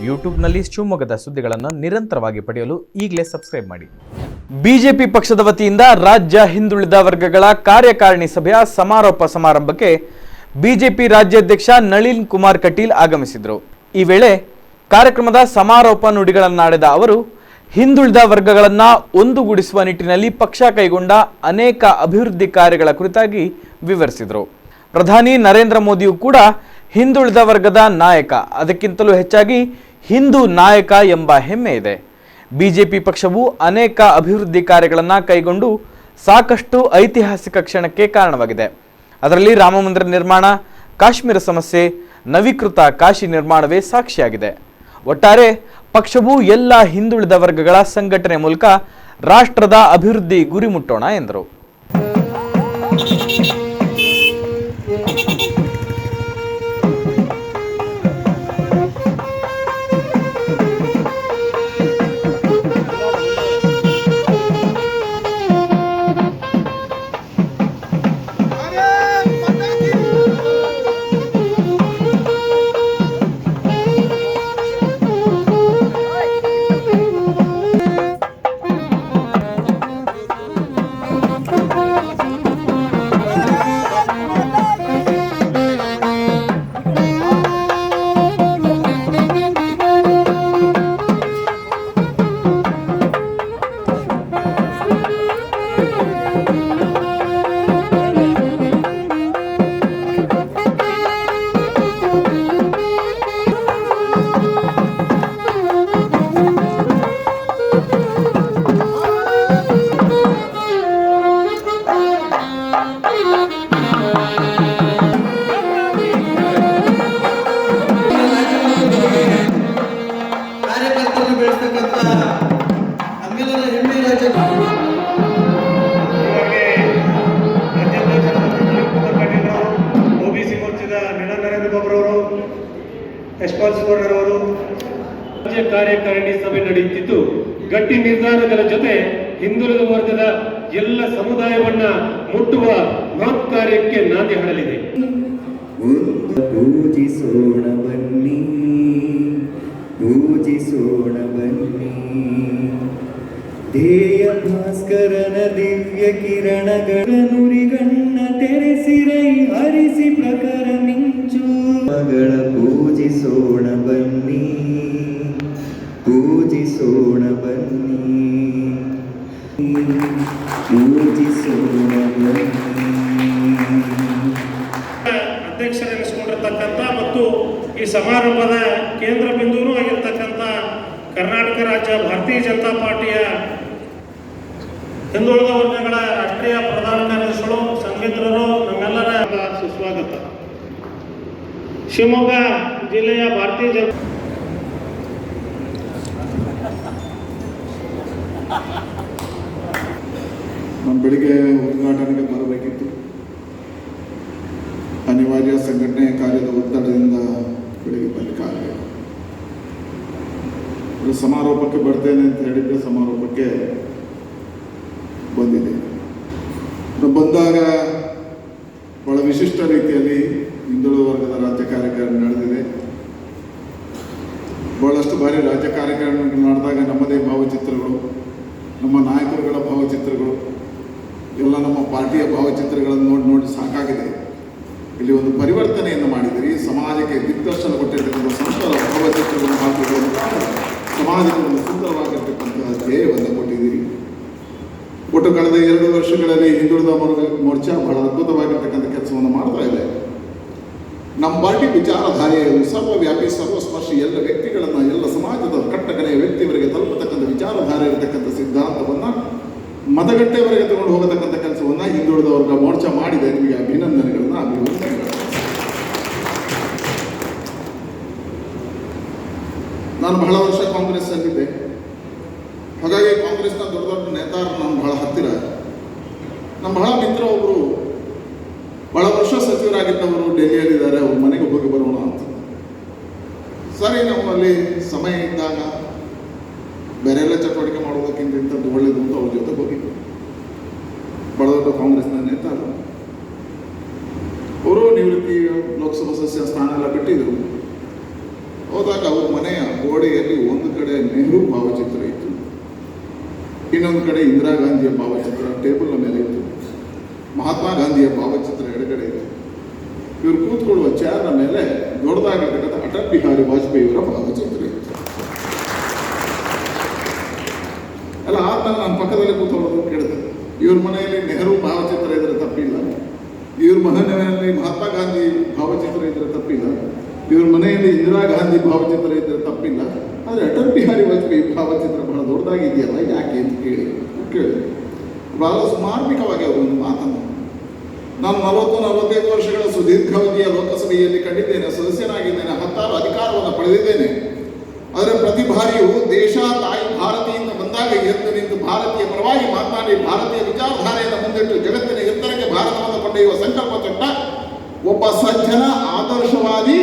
ಯೂಟ್ಯೂಬ್ನಲ್ಲಿ ಶಿವಮೊಗ್ಗದ ಸುದ್ದಿಗಳನ್ನು ನಿರಂತರವಾಗಿ ಪಡೆಯಲು ಈಗಲೇ ಸಬ್ಸ್ಕ್ರೈಬ್ ಮಾಡಿ. ಬಿಜೆಪಿ ಪಕ್ಷದ ವತಿಯಿಂದ ರಾಜ್ಯ ಹಿಂದುಳಿದ ವರ್ಗಗಳ ಕಾರ್ಯಕಾರಿಣಿ ಸಭೆಯ ಸಮಾರೋಪ ಸಮಾರಂಭಕ್ಕೆ ಬಿಜೆಪಿ ರಾಜ್ಯಾಧ್ಯಕ್ಷ ನಳಿನ್ ಕುಮಾರ್ ಕಟೀಲ್ ಆಗಮಿಸಿದರು. ಈ ವೇಳೆ ಕಾರ್ಯಕ್ರಮದ ಸಮಾರೋಪ ನುಡಿಗಳನ್ನಾಡಿದ ಅವರು ಹಿಂದುಳಿದ ವರ್ಗಗಳನ್ನು ಒಂದುಗೂಡಿಸುವ ನಿಟ್ಟಿನಲ್ಲಿ ಪಕ್ಷ ಕೈಗೊಂಡ ಅನೇಕ ಅಭಿವೃದ್ಧಿ ಕಾರ್ಯಗಳ ಕುರಿತಾಗಿ ವಿವರಿಸಿದರು. ಪ್ರಧಾನಿ ನರೇಂದ್ರ ಮೋದಿಯು ಕೂಡ ಹಿಂದುಳಿದ ವರ್ಗದ ನಾಯಕ, ಅದಕ್ಕಿಂತಲೂ ಹೆಚ್ಚಾಗಿ ಹಿಂದೂ ನಾಯಕ ಎಂಬ ಹೆಮ್ಮೆ ಇದೆ. ಬಿಜೆಪಿ ಪಕ್ಷವು ಅನೇಕ ಅಭಿವೃದ್ಧಿ ಕಾರ್ಯಗಳನ್ನು ಕೈಗೊಂಡು ಸಾಕಷ್ಟು ಐತಿಹಾಸಿಕ ಕ್ಷಣಕ್ಕೆ ಕಾರಣವಾಗಿದೆ. ಅದರಲ್ಲಿ ರಾಮಮಂದಿರ ನಿರ್ಮಾಣ, ಕಾಶ್ಮೀರ ಸಮಸ್ಯೆ, ನವೀಕೃತ ಕಾಶಿ ನಿರ್ಮಾಣವೇ ಸಾಕ್ಷಿಯಾಗಿದೆ. ಒಟ್ಟಾರೆ ಪಕ್ಷವು ಎಲ್ಲ ಹಿಂದುಳಿದ ವರ್ಗಗಳ ಸಂಘಟನೆ ಮೂಲಕ ರಾಷ್ಟ್ರದ ಅಭಿವೃದ್ಧಿ ಗುರಿ ಮುಟ್ಟೋಣ ಎಂದರು. ರಾಜ್ಯ ಕಾರ್ಯಕಾರಿಣಿ ಸಭೆ ನಡೆಯುತ್ತಿದ್ದು, ಗಟ್ಟಿ ನಿರ್ಧಾರಗಳ ಜೊತೆ ಹಿಂದುಳಿದ ವರ್ಗದ ಎಲ್ಲ ಸಮುದಾಯವನ್ನ ಮುಟ್ಟುವ ಮಹತ್ ಕಾರ್ಯಕ್ಕೆ ನಾಂದಿ ಹಾಡಲಿದೆ. ಪೂಜಿಸೋಣ ಬನ್ನಿ, ಪೂಜಿಸೋಣ ಬನ್ನಿ, ಧ್ಯೇಯ ಭಾಸ್ಕರನ ದಿವ್ಯ ಕಿರಣಗಳ ನುರಿಗಣ್ಣ ತೆರೆಸಿರೈ ಹರಿಸಿ ಪ್ರಖರ ಮಿಂಚು ಮಗಳ ಪೂಜಿಸೋಣ ಬನ್ನಿ, ಪೂಜಿಸೋಣ ಬನ್ನಿ, ಪೂಜಿಸೋಣ ಬನ್ನಿ. ಅಧ್ಯಕ್ಷರೆನಿಸಿಕೊಂಡಿರ್ತಕ್ಕಂಥ ಮತ್ತು ಈ ಸಮಾರಂಭದ ಕೇಂದ್ರ ಬಿಂದುವೂ ಆಗಿರ್ತಕ್ಕಂಥ ಕರ್ನಾಟಕ ರಾಜ್ಯ ಭಾರತೀಯ ಜನತಾ ಪಾರ್ಟಿಯ ಹಿಂದುಳಿದ ವರ್ಗಗಳ ರಾಷ್ಟ್ರೀಯ ಪ್ರಧಾನ ಕಾರ್ಯದರ್ಶಿಗಳು, ಸಂಘಮಿತ್ರರು, ನಮ್ಮೆಲ್ಲರ ಸುಸ್ವಾಗತ. ಶಿವಮೊಗ್ಗ ಜಿಲ್ಲೆಯ ಭಾರತೀಯ ಜನತಾ ನಾನು ಬೆಳಿಗ್ಗೆ ಉದ್ಘಾಟನೆಗೆ ಬರಬೇಕಿತ್ತು. ಅನಿವಾರ್ಯ ಸಂಘಟನೆ ಕಾರ್ಯದ ಒತ್ತಡದಿಂದ ಬೆಳಿಗ್ಗೆ ಬರಲಿಕ್ಕಾಗಲಿಲ್ಲ. ಸಮಾರೋಪಕ್ಕೆ ಬರ್ತೇನೆ ಅಂತ ಹೇಳಿದ್ರೆ ಸಮಾರೋಪಕ್ಕೆ ಬಂದಿದೆ. ಬಂದಾಗ ಬಹಳ ವಿಶಿಷ್ಟ ರೀತಿಯಲ್ಲಿ ಹಿಂದುಳಿದ ವರ್ಗದ ರಾಜ್ಯ ಕಾರ್ಯಕಾರಿಣಿ ನಡೆದಿದೆ. ಬಹಳಷ್ಟು ಬಾರಿ ರಾಜ್ಯ ಕಾರ್ಯಕಾರಿಣಿ ನಡೆದಾಗ ನಮ್ಮದೇ ಭಾವಚಿತ್ರಗಳು, ನಮ್ಮ ನಾಯಕರುಗಳ ಭಾವಚಿತ್ರಗಳು, ಎಲ್ಲ ನಮ್ಮ ಪಾರ್ಟಿಯ ಭಾವಚಿತ್ರಗಳನ್ನು ನೋಡಿ ಸಾಕಾಗಿದೆ. ಇಲ್ಲಿ ಒಂದು ಪರಿವರ್ತನೆಯನ್ನು ಮಾಡಿದಿರಿ. ಸಮಾಜಕ್ಕೆ ದಿಗ್ದರ್ಶನ ಕೊಟ್ಟಿರ್ತಕ್ಕಂಥ ಸಂತರ ಭಾವಚಿತ್ರಗಳನ್ನು ಹಾಕಿರುವುದು ಸಮಾಜಕ್ಕೆ ಒಂದು ಸುಂದರವಾಗಿರ್ತಕ್ಕಂತಹ ಧ್ಯೇಯವನ್ನು ಕೊಟ್ಟಿದ್ದೀರಿ. ಒಟ್ಟು ಕಳೆದ 2 ವರ್ಷಗಳಲ್ಲಿ ಹಿಂದುಳಿದ ಮೋರ್ಚಾ ಬಹಳ ಅದ್ಭುತವಾಗಿರ್ತಕ್ಕಂಥ ಕೆಲಸವನ್ನು ಮಾಡ್ತಾ ಇದೆ. ನಮ್ಮ ಪಾರ್ಟಿ ವಿಚಾರಧಾರೆಯಲ್ಲಿ ಸರ್ವವ್ಯಾಪಿ, ಸರ್ವಸ್ಪರ್ಶಿ, ಎಲ್ಲ ವ್ಯಕ್ತಿಗಳನ್ನು, ಎಲ್ಲ ಸಮಾಜದ ಕಟ್ಟಕಡೆಯ ವ್ಯಕ್ತಿಯವರಿಗೆ ತಲುಪತಕ್ಕಂಥ ವಿಚಾರಧಾರೆ ಇರತಕ್ಕಂಥ ಸಿದ್ಧಾಂತವನ್ನು ಮತಗಟ್ಟೆಯವರೆಗೆ ತಗೊಂಡು ಹೋಗತಕ್ಕಂಥ ಕೆಲಸವನ್ನು ಹಿಂದುಳಿದ ವರ್ಗ ಮೋರ್ಚಾ ಮಾಡಿದೆ. ನಿಮಗೆ ಅಭಿನಂದನೆಗಳು. ನಾನು ಬಹಳ ವರ್ಷ ಕಾಂಗ್ರೆಸ್ ಅಲ್ಲಿದ್ದೆ. ಹಾಗಾಗಿ ಕಾಂಗ್ರೆಸ್ನ ದೊಡ್ಡ ದೊಡ್ಡ ನೇತಾರರು ನಾನು ಬಹಳ ಹತ್ತಿರ. ನಮ್ಮ ಬಹಳ ಮಿತ್ರ ಒಬ್ಬರು ಬಹಳ ವರ್ಷ ಸಚಿವರಾಗಿದ್ದವರು ಡೆಲ್ಲಿಯಲ್ಲಿದ್ದಾರೆ, ಅವ್ರ ಮನೆಗೆ ಹೋಗಿ ಬರೋಣ ಅಂತ. ಸರಿ, ನಮ್ಮಲ್ಲಿ ಸಮಯ ಇದ್ದಾಗ ಬೇರೆ ಎಲ್ಲ ಚಟುವಟಿಕೆ ಮಾಡೋದಕ್ಕಿಂತ ಇಂಥದ್ದು ಒಳ್ಳೇದು ಅಂತ ಅವ್ರ ಜೊತೆ ಹೋಗಿದ್ದು. ಬಹಳ ದೊಡ್ಡ ಕಾಂಗ್ರೆಸ್ನ ನೇತಾರ ಅವರು ನಿವೃತ್ತಿ ಲೋಕಸಭಾ ಸದಸ್ಯ ಸ್ಥಾನ ಎಲ್ಲ ಬಿಟ್ಟಿದ್ರು. ಹೋದಾಗ ಅವ್ರ ಮನೆಯ ಗೋಡೆಯಲ್ಲಿ ಒಂದು ಕಡೆ ನೆಹರು ಭಾವಚಿತ್ರ ಇತ್ತು, ಇನ್ನೊಂದು ಕಡೆ ಇಂದಿರಾ ಗಾಂಧಿಯ ಭಾವಚಿತ್ರ ಟೇಬಲ್ನ ಮೇಲೆ ಇತ್ತು, ಮಹಾತ್ಮ ಗಾಂಧಿಯ ಭಾವಚಿತ್ರ ಎಡಗಡೆ ಇತ್ತು. ಇವರು ಕೂತ್ಕೊಳ್ಳುವ ಚೇರ್ನ ಮೇಲೆ ದೊಡ್ಡದಾಗಿರ್ತಕ್ಕಂಥ ಅಟಲ್ ಬಿಹಾರಿ ವಾಜಪೇಯಿಯವರ ಭಾವಚಿತ್ರ ಇತ್ತು. ಅಲ್ಲ, ಆದ್ಮೇಲೆ ನಾನು ಪಕ್ಕದಲ್ಲಿ ಕೂತ್ಕೊಳ್ಳೋದು ಕೇಳಿದೆ, ಇವ್ರ ಮನೆಯಲ್ಲಿ ನೆಹರು ಭಾವಚಿತ್ರ ಇದ್ರೆ ತಪ್ಪಿಲ್ಲ, ಇವ್ರ ಮನೆಯಲ್ಲಿ ಮಹಾತ್ಮ ಗಾಂಧಿ ಭಾವಚಿತ್ರ ಇದ್ರೆ ತಪ್ಪಿಲ್ಲ, ಇವ್ರ ಮನೆಯಲ್ಲಿ ಇಂದಿರಾ ಗಾಂಧಿ ಭಾವಚಿತ್ರ ಇದ್ರೆ ತಪ್ಪಿಲ್ಲ, ಆದರೆ ಅಟಲ್ ಬಿಹಾರಿ ವಾಜಪೇಯಿ ಭಾವಚಿತ್ರ ಬಹಳ ದೊಡ್ಡದಾಗಿದೆಯಲ್ಲ ಯಾಕೆ ಅಂತ ಕೇಳಿದೆ. ಬಹಳ ಮಾರ್ಮಿಕವಾಗಿ ಅವರೊಂದು ಮಾತನ್ನು ನಾನು 40-45 ವರ್ಷಗಳ ಸುದೀರ್ಘ ಅವಧಿಯ ಲೋಕಸಭೆಯಲ್ಲಿ ಕಂಡಿದ್ದೇನೆ, ಸದಸ್ಯನಾಗಿದ್ದೇನೆ, 10 ಅಧಿಕಾರವನ್ನು ಪಡೆದಿದ್ದೇನೆ. ಆದರೆ ಪ್ರತಿ ಬಾರಿಯೂ ದೇಶ ತಾಯಿ ಭಾರತಿಯಿಂದ ಬಂದಾಗ ಎದ್ದು ನಿಂತು ಭಾರತೀಯ ಪರವಾಗಿ ಮಾತನಾಡಿ ಭಾರತೀಯ ವಿಚಾರಧಾರೆಯನ್ನು ಮುಂದಿಟ್ಟು ಜಗತ್ತಿನ ಎತ್ತರಕ್ಕೆ ಭಾರತವನ್ನು ಕೊಂಡೊಯ್ಯುವ ಸಂಕಲ್ಪ ತೊಟ್ಟ ಒಬ್ಬ ಸಜ್ಜನ ಆದರ್ಶವಾದಿ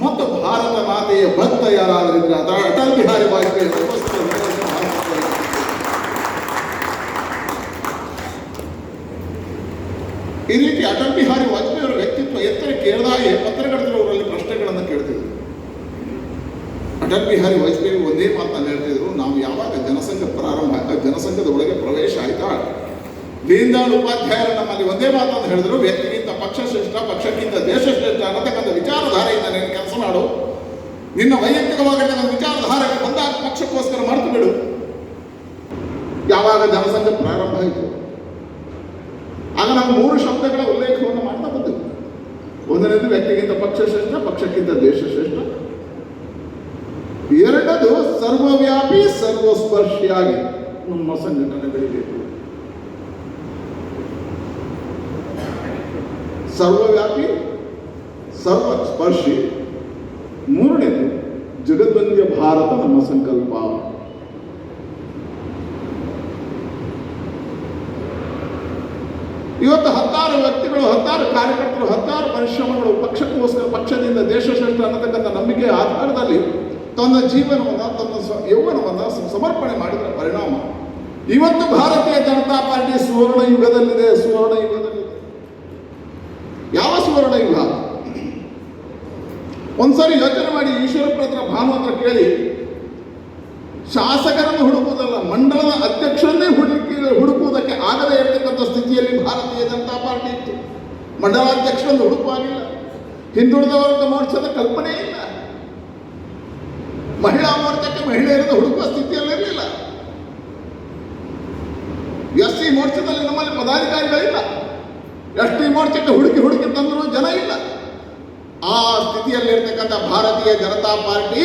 ಮತ್ತು ಭಾರತ ಮಾತೆಯ ಭಕ್ತ ಯಾರಾದರಿದ್ರೆ ಅಟಲ್ ಬಿಹಾರಿ ವಾಜಪೇಯಿ. ಈ ರೀತಿ ಅಟಲ್ ಬಿಹಾರಿ ವಾಜಪೇಯಿ ಅವರ ವ್ಯಕ್ತಿತ್ವ ಎತ್ತರಕ್ಕೆ ಏರಿದಾಗೆ ಪತ್ರಕರ್ತರವರಲ್ಲಿ ಪ್ರಶ್ನೆಗಳನ್ನು ಕೇಳ್ತಿದ್ರು. ಅಟಲ್ ಬಿಹಾರಿ ವಾಜಪೇಯಿ ಒಂದೇ ಮಾತನ್ನು ಹೇಳ್ತಿದ್ರು, ನಾವು ಯಾವಾಗ ಜನಸಂಘದ ಒಳಗೆ ಪ್ರವೇಶ ಆಯ್ತಾ, ದೀನ್ ದಯಾಳ್ ಉಪಾಧ್ಯಾಯರು ನಮ್ಮಲ್ಲಿ ಒಂದೇ ಮಾತನ್ನು ಹೇಳಿದ್ರು, ವ್ಯಕ್ತಿಗಿಂತ ಪಕ್ಷ ಶ್ರೇಷ್ಠ, ಪಕ್ಷಕ್ಕಿಂತ ದೇಶ ಶ್ರೇಷ್ಠ ಅನ್ನತಕ್ಕಂಥ ವಿಚಾರಧಾರೆಯಿಂದ ನೀನು ಕೆಲಸ ಮಾಡು. ನಿನ್ನ ವೈಯಕ್ತಿಕವಾಗಿರ್ತಕ್ಕಂಥ ವಿಚಾರಧಾರೆಗೆ ಬಂದಾಗ ಪಕ್ಷಕ್ಕೋಸ್ಕರ ಮರೆತು ಬಿಡು. ಯಾವಾಗ ಜನಸಂಘ ಪ್ರಾರಂಭ ಆಯಿತು ಆಗ ನಾವು 3 ಶಬ್ದಗಳ ಉಲ್ಲೇಖವನ್ನು ಮಾಡ್ತಾ ಬಂದೆವು. ಒಂದನೇದು ವ್ಯಕ್ತಿಗಿಂತ ಪಕ್ಷ ಶ್ರೇಷ್ಠ, ಪಕ್ಷಕ್ಕಿಂತ ದೇಶ ಶ್ರೇಷ್ಠ. ಎರಡದು ಸರ್ವವ್ಯಾಪಿ ಸರ್ವಸ್ಪರ್ಶಿಯಾಗಿ ನಮ್ಮ ಸಂಘಟನೆ ಬೆಳಿಬೇಕು. ಸರ್ವವ್ಯಾಪಿ ಸರ್ವಸ್ಪರ್ಶಿ. ಮೂರನೇದು ಜಗದ್ವಂದ್ಯ ಭಾರತ ನಮ್ಮ ಸಂಕಲ್ಪ. ಇವತ್ತು 10 ವ್ಯಕ್ತಿಗಳು, 10 ಕಾರ್ಯಕರ್ತರು, 10 ಪರಿಶ್ರಮಗಳು ಪಕ್ಷಕ್ಕೋಸ್ಕರ, ಪಕ್ಷದಿಂದ ದೇಶ ಶ್ರೇಷ್ಠ ಅನ್ನತಕ್ಕಂಥ ನಂಬಿಕೆಯ ಆಧಾರದಲ್ಲಿ ತನ್ನ ಜೀವನವನ್ನು, ತನ್ನ ಯೌವನವನ್ನು ಸಮರ್ಪಣೆ ಮಾಡಿದ ಪರಿಣಾಮ ಇವತ್ತು ಭಾರತೀಯ ಜನತಾ ಪಾರ್ಟಿ ಸುವರ್ಣ ಯುಗದಲ್ಲಿದೆ. ಯಾವ ಸುವರ್ಣ ಯುಗ? ಒಂದ್ಸರಿ ಯೋಚನೆ ಮಾಡಿ, ಈಶ್ವರಪ್ಪ ಹತ್ರ, ಭಾನು ಹತ್ರ ಕೇಳಿ, ಶಾಸಕರನ್ನು ಹುಡುಕುವುದಲ್ಲ, ಮಂಡಲದ ಅಧ್ಯಕ್ಷರನ್ನೇ ಹುಡುಕುವುದಕ್ಕೆ ಆಗದೇ ಇರತಕ್ಕಂಥ ಸ್ಥಿತಿಯಲ್ಲಿ ಭಾರತೀಯ ಜನತಾ ಪಾರ್ಟಿ ಇತ್ತು. ಮಂಡಲಾಧ್ಯಕ್ಷರನ್ನು ಹುಡುಕುವಾಗಿಲ್ಲ, ಹಿಂದುಳಿದ ವರ್ಗ ಮೋರ್ಚಾದ ಕಲ್ಪನೆ ಇಲ್ಲ, ಮಹಿಳಾ ಮೋರ್ಚಾಕ್ಕೆ ಮಹಿಳೆಯರನ್ನು ಹುಡುಕುವ ಸ್ಥಿತಿಯಲ್ಲಿರಲಿಲ್ಲ, ಎಸ್ ಸಿ ಮೋರ್ಚಾದಲ್ಲಿ ನಮ್ಮಲ್ಲಿ ಪದಾಧಿಕಾರಿಗಳಿಲ್ಲ, ಎಸ್ ಟಿ ಮೋರ್ಚಾಕ್ಕೆ ಹುಡುಕಿ ತಂದರೂ ಜನ ಇಲ್ಲ. ಆ ಸ್ಥಿತಿಯಲ್ಲಿರ್ತಕ್ಕಂಥ ಭಾರತೀಯ ಜನತಾ ಪಾರ್ಟಿ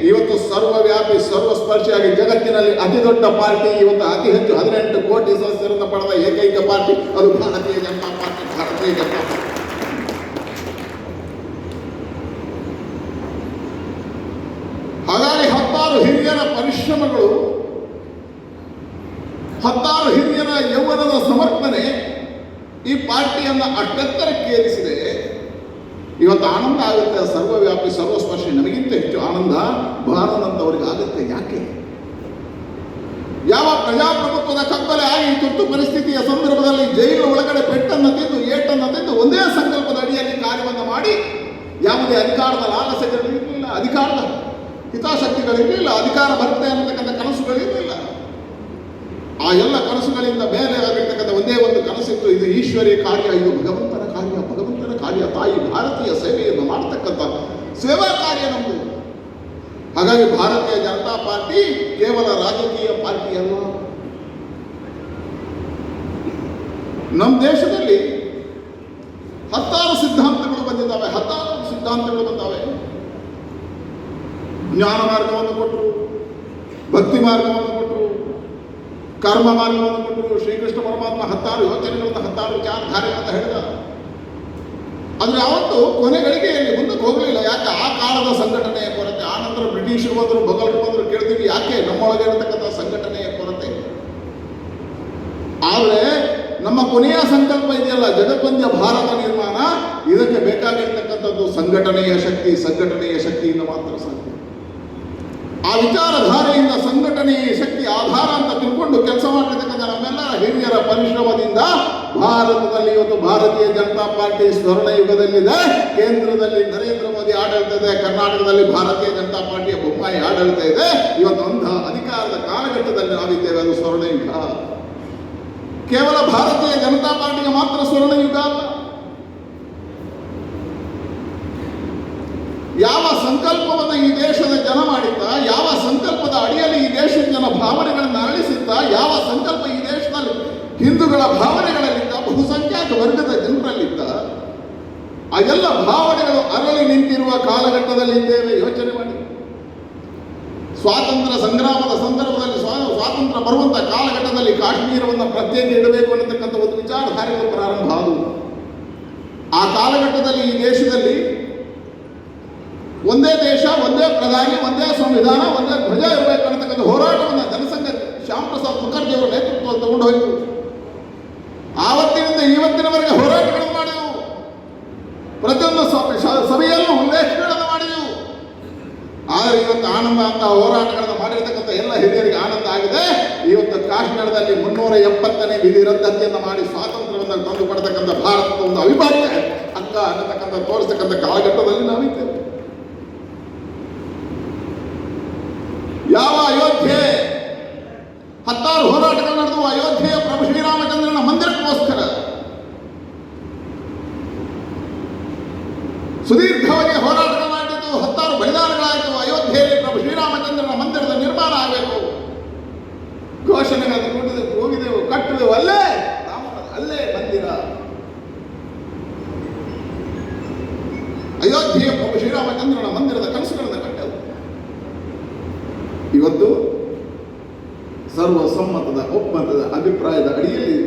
ಇವತ್ತು ಸರ್ವವ್ಯಾಪಿ ಸರ್ವಸ್ಪರ್ಶಿಯಾಗಿ ಜಗತ್ತಿನಲ್ಲಿ ಅತಿ ದೊಡ್ಡ ಪಾರ್ಟಿ. ಇವತ್ತು ಅತಿ ಹೆಚ್ಚು 18 ಕೋಟಿ ಸದಸ್ಯರನ್ನು ಪಡೆದ ಏಕೈಕ ಪಾರ್ಟಿ ಅದು ಭಾರತೀಯ ಜನತಾ ಪಾರ್ಟಿ. ಹಾಗಾಗಿ 10 ಹಿರಿಯರ ಪರಿಶ್ರಮಗಳು, 10 ಹಿರಿಯರ ಯೌವನದ ಸಮರ್ಪಣೆ ಈ ಪಾರ್ಟಿಯನ್ನು ಅಷ್ಟೆತ್ತರಕ್ಕೇರಿಸಿದೆ. ಇವತ್ತು ಆನಂದ ಆಗುತ್ತೆ, ಸರ್ವವ್ಯಾಪಿ ಸರ್ವಸ್ಪರ್ಶಿ. ನನಗಿಂತ ಹೆಚ್ಚು ಆನಂದ ಭಾರತಂತವರಿಗೆ ಆಗುತ್ತೆ. ಯಾಕೆ? ಯಾವ ಪ್ರಜಾಪ್ರಭುತ್ವದ ಕತ್ತಲೆ ಆಗಿ ತುರ್ತು ಪರಿಸ್ಥಿತಿಯ ಸಂದರ್ಭದಲ್ಲಿ ಜೈಲು ಒಳಗಡೆ ಪೆಟ್ಟನ್ನು ತಿಂದು, ಏಟನ್ನು ತಿಂದು ಒಂದೇ ಸಂಕಲ್ಪದ ಅಡಿಯಲ್ಲಿ ಕಾರ್ಯವನ್ನು ಮಾಡಿ, ಯಾವುದೇ ಅಧಿಕಾರದ ಲಾಲಸೆಗಳಿರಲಿಲ್ಲ, ಅಧಿಕಾರದ ಹಿತಾಸಕ್ತಿಗಳಿರಲಿಲ್ಲ, ಅಧಿಕಾರ ಬರುತ್ತೆ ಅನ್ನತಕ್ಕಂಥ ಕನಸುಗಳಿರಲಿಲ್ಲ. ಆ ಎಲ್ಲ ಕನಸುಗಳಿಂದ ಬೇರೆ ಆಗಿರ್ತಕ್ಕಂಥ ಒಂದೇ ಒಂದು ಕನಸಿತ್ತು, ಇದು ಈಶ್ವರೀಯ ಕಾರ್ಯ, ಇದು ಭಗವಂತನ ಕಾರ್ಯ, ತಾಯಿ ಭಾರತೀಯ ಸೇವೆಯನ್ನು ಮಾಡತಕ್ಕಂಥ ಸೇವಾ ಕಾರ್ಯ ನಮ್ಮದು. ಹಾಗಾಗಿ ಭಾರತೀಯ ಜನತಾ ಪಾರ್ಟಿ ಕೇವಲ ರಾಜಕೀಯ ಪಾರ್ಟಿ ಅಲ್ಲ. ನಮ್ಮ ದೇಶದಲ್ಲಿ 10 ಸಿದ್ಧಾಂತಗಳು ಬಂದಿದ್ದಾವೆ, 10 ಸಿದ್ಧಾಂತಗಳು ಬಂದಾವೆ. ಜ್ಞಾನ ಮಾರ್ಗವನ್ನು ಕೊಟ್ಟರು, ಭಕ್ತಿ ಮಾರ್ಗವನ್ನು ಕೊಟ್ಟರು, ಕರ್ಮ ಮಾರ್ಗವನ್ನು ಕೊಟ್ಟರು. ಶ್ರೀಕೃಷ್ಣ ಪರಮಾತ್ಮ 10 ಯೋಚನೆಗಳನ್ನು, 10 ವಿಚಾರಧಾರೆಗಳನ್ನು ಹೇಳಿದ. ಆದರೆ ಯಾವತ್ತು ಕೊನೆಗಳಿಗೆಯಲ್ಲಿ ಮುಂದಕ್ಕೆ ಹೋಗಲಿಲ್ಲ. ಯಾಕೆ? ಆ ಕಾಲದ ಸಂಘಟನೆಯ ಕೊರತೆ. ಆನಂತರ ಬ್ರಿಟಿಷರು ಬಂದರು, ಮೊಘಲರು ಬಂದರು, ಕೇಳ್ತೀವಿ ಯಾಕೆ ನಮ್ಮೊಳಗೆ ಇರತಕ್ಕಂಥ ಸಂಘಟನೆಯ ಕೊರತೆ. ಆದರೆ ನಮ್ಮ ಕೊನೆಯ ಸಂಕಲ್ಪ ಇದೆಯಲ್ಲ, ಜಗದ್ವಂದ್ಯ ಭಾರತ ನಿರ್ಮಾಣ, ಇದಕ್ಕೆ ಬೇಕಾಗಿರ್ತಕ್ಕಂಥದ್ದು ಸಂಘಟನೆಯ ಶಕ್ತಿಯಿಂದ ಮಾತ್ರ ಸಾಧ್ಯ. ಆ ವಿಚಾರಧಾರೆಯಿಂದ ಸಂಘಟನೆಯ ಶಕ್ತಿ ಆಧಾರ ಅಂತ ತಿಳ್ಕೊಂಡು ಕೆಲಸ ಮಾಡಿರ್ತಕ್ಕಂಥ ನಮ್ಮೆಲ್ಲರ ಹಿರಿಯರ ಪರಿಶ್ರಮದಿಂದ ಭಾರತದಲ್ಲಿ ಇವತ್ತು ಭಾರತೀಯ ಜನತಾ ಪಾರ್ಟಿ ಸ್ವರ್ಣ ಯುಗದಲ್ಲಿದೆ. ಕೇಂದ್ರದಲ್ಲಿ ನರೇಂದ್ರ ಮೋದಿ ಆಡಳಿತ ಇದೆ, ಕರ್ನಾಟಕದಲ್ಲಿ ಭಾರತೀಯ ಜನತಾ ಪಾರ್ಟಿಯ ಬೊಮ್ಮಾಯಿ ಆಡಳಿತ ಇದೆ. ಇವತ್ತು ಅಂತಹ ಅಧಿಕಾರದ ಕಾಲಘಟ್ಟದಲ್ಲಿ ನಾವಿದ್ದೇವೆ. ಅದು ಸ್ವರ್ಣ ಯುಗ. ಕೇವಲ ಭಾರತೀಯ ಜನತಾ ಪಾರ್ಟಿಗೆ ಮಾತ್ರ ಸ್ವರ್ಣ ಯುಗ ಅಲ್ಲ. ಯಾವ ಸಂಕಲ್ಪವನ್ನು ಈ ದೇಶದ ಜನ ಮಾಡಿದ್ದ, ಯಾವ ಸಂಕಲ್ಪದ ಅಡಿಯಲ್ಲಿ ಈ ದೇಶದ ಜನ ಭಾವನೆಗಳನ್ನು ಅರಳಿಸಿದ್ದ, ಯಾವ ಸಂಕಲ್ಪ ಈ ದೇಶದಲ್ಲಿ ಹಿಂದೂಗಳ ಭಾವನೆಗಳಲ್ಲಿದ್ದ, ಬಹುಸಂಖ್ಯಾತ ವರ್ಗದ ಜನರಲ್ಲಿದ್ದ, ಆ ಎಲ್ಲ ಭಾವನೆಗಳು ಅರಳಿ ನಿಂತಿರುವ ಕಾಲಘಟ್ಟದಲ್ಲಿ ಇದ್ದೇವೆ. ಯೋಚನೆ ಮಾಡಿ. ಸ್ವಾತಂತ್ರ್ಯ ಸಂಗ್ರಾಮದ ಸಂದರ್ಭದಲ್ಲಿ ಸ್ವಾತಂತ್ರ್ಯ ಬರುವಂತಹ ಕಾಲಘಟ್ಟದಲ್ಲಿ ಕಾಶ್ಮೀರವನ್ನು ಪ್ರತ್ಯೇಕ ಇಡಬೇಕು ಅನ್ನತಕ್ಕಂಥ ಒಂದು ವಿಚಾರಧಾರೆಗಳು ಪ್ರಾರಂಭ ಆದವು. ಆ ಕಾಲಘಟ್ಟದಲ್ಲಿ ಈ ದೇಶದಲ್ಲಿ ಒಂದೇ ದೇಶ, ಒಂದೇ ಪ್ರಧಾನಿ, ಒಂದೇ ಸಂವಿಧಾನ, ಒಂದೇ ಧ್ವಜ ಇರಬೇಕು ಅನ್ನತಕ್ಕಂಥ ಹೋರಾಟವನ್ನು ಜನಸಂಘ ಶ್ಯಾಮ್ ಪ್ರಸಾದ್ ಮುಖರ್ಜಿ ಅವರ ನೇತೃತ್ವದಲ್ಲಿ ತಗೊಂಡು ಹೋಯಿತು. ಆವತ್ತಿನಿಂದ ಇವತ್ತಿನವರೆಗೆ ಹೋರಾಟಗಳನ್ನು ಮಾಡಿದೆವು. ಪ್ರತಿಯೊಂದು ಸಭೆಯಲ್ಲೂ ಉಲ್ಲೇಖಗಳನ್ನು ಮಾಡಿದೆವು. ಆದರೆ ಇವತ್ತು ಆನಂದ ಅಂತ ಹೋರಾಟಗಳನ್ನು ಮಾಡಿರ್ತಕ್ಕಂಥ ಎಲ್ಲ ಹಿರಿಯರಿಗೆ ಆನಂದ ಆಗಿದೆ. ಇವತ್ತು ಕಾಶ್ಮೀರದಲ್ಲಿ 370ನೇ ವಿಧಿ ರದ್ದತಿಯನ್ನು ಮಾಡಿ ಸ್ವಾತಂತ್ರ್ಯವನ್ನು ತಂದು ಕೊಡತಕ್ಕಂಥ ಭಾರತದ ಒಂದು ಅವಿಭಾಜ್ಯ ಅಂಗ ಅನ್ನತಕ್ಕಂಥ ತೋರಿಸ್ತಕ್ಕಂಥ ಕಾಲಘಟ್ಟದಲ್ಲಿ ನಾವಿದ್ದೇವೆ. ಯಾವ ಅಯೋಧ್ಯೆ 10 ಹೋರಾಟಗಳು ನಡೆದು ಅಯೋಧ್ಯೆಯ ಪ್ರಭು ಶ್ರೀರಾಮಚಂದ್ರನ ಮಂದಿರಕ್ಕೋಸ್ಕರ ಸುದೀರ್ಘವಾಗಿ ಹೋರಾಟಗಳು ಮಾಡಿದ್ದು, 10 ಬಲಿದಾನಗಳಾಯಿತು. ಅಯೋಧ್ಯೆಯಲ್ಲಿ ಪ್ರಭು ಶ್ರೀರಾಮಚಂದ್ರನ ಮಂದಿರದ ನಿರ್ಮಾಣ ಆಗಬೇಕು. ಘೋಷಣೆಗಳನ್ನು ಕೊಟ್ಟಿದ್ದೆವು, ಹೋಗಿದೆವು, ಕಟ್ಟಿದೆವು. ಅಲ್ಲೇ ಅಲ್ಲೇ ಮಂದಿರ. ಅಯೋಧ್ಯೆಯ ಪ್ರಭು ಶ್ರೀರಾಮಚಂದ್ರನ ಮಂದಿರದ ಕನಸುಗಳನ್ನು ಕಟ್ಟೆವು. ಇವತ್ತು ಸರ್ವಸಮ್ಮತದ ಒಪ್ಪಂದದ ಅಭಿಪ್ರಾಯದ ಅಡಿಯಲ್ಲಿ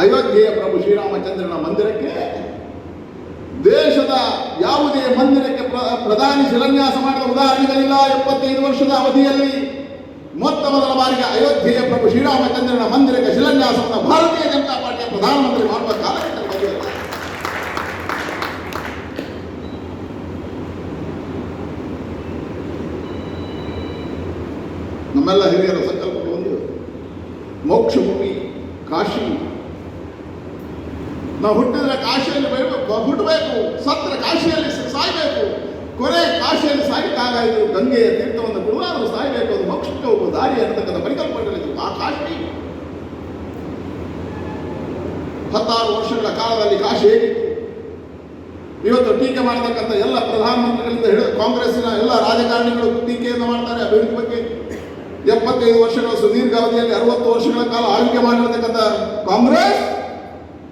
ಅಯೋಧ್ಯೆಯ ಪ್ರಭು ಶ್ರೀರಾಮಚಂದ್ರನ ಮಂದಿರಕ್ಕೆ ದೇಶದ ಯಾವುದೇ ಮಂದಿರಕ್ಕೆ ಪ್ರಧಾನಿ ಶಿಲಾನ್ಯಾಸ ಮಾಡಿದ ಉದಾಹರಣೆಗಳಿಲ್ಲ. 75 ವರ್ಷದ ಅವಧಿಯಲ್ಲಿ ಮೊತ್ತ ಮೊದಲ ಬಾರಿಗೆ ಅಯೋಧ್ಯೆಯ ಪ್ರಭು ಶ್ರೀರಾಮಚಂದ್ರನ ಮಂದಿರಕ್ಕೆ ಶಿಲಾನ್ಯಾಸವನ್ನು ಭಾರತೀಯ ಜನತಾ ಪಾರ್ಟಿಯ ಪ್ರಧಾನಮಂತ್ರಿ ಮಾಡುವ ಕಾಲಘಟ್ಟ ಬಂದಿದೆ. ನಮ್ಮೆಲ್ಲ ಹಿರಿಯರ ಸಂಕಲ್ಪಗಳು ಒಂದು ಮೋಕ್ಷ ಭೂಮಿ ಕಾಶಿ. ನಾವು ಹುಟ್ಟಿದ್ರೆ ಕಾಶಿಯಲ್ಲಿ ಹುಟ್ಟಬೇಕು, ಸತ್ರ ಕಾಶಿಯಲ್ಲಿ ಸಾಯ್ಬೇಕು. ಕೊನೆ ಕಾಶಿಯಲ್ಲಿ ಸಾಯ್ಲಿಕ್ಕಾಗಾಯಿತು, ಗಂಗೆಯ ತೀರ್ಥವನ್ನು ಕುಡಿದಾದರೂ ಸಾಯ್ಬೇಕು, ಅದು ಮೋಕ್ಷಕ್ಕೆ ಹೋಗುವ ದಾರಿ ಅನ್ನತಕ್ಕಂಥ ಪರಿಕಲ್ಪನೆಗಳಿತ್ತು. ಆ ಕಾಶಿ 16 ವರ್ಷಗಳ ಕಾಲದಲ್ಲಿ ಕಾಶಿ ಹೇಗಿತ್ತು? ಇವತ್ತು ಟೀಕೆ ಮಾಡತಕ್ಕಂಥ ಎಲ್ಲ ಪ್ರಧಾನಮಂತ್ರಿಗಳಿಂದ ಹಿಡಿದು ಕಾಂಗ್ರೆಸ್ಸಿನ ಎಲ್ಲ ರಾಜಕಾರಣಿಗಳು ಟೀಕೆಯನ್ನು ಮಾಡ್ತಾರೆ ಅಭಿವೃದ್ಧಿ ಬಗ್ಗೆ. 75 ವರ್ಷಗಳ ಸುದೀರ್ಘ ಅವಧಿಯಲ್ಲಿ 60 ವರ್ಷಗಳ ಕಾಲ ಆಳ್ವಿಕೆ ಮಾಡಿರತಕ್ಕಂಥ ಕಾಂಗ್ರೆಸ್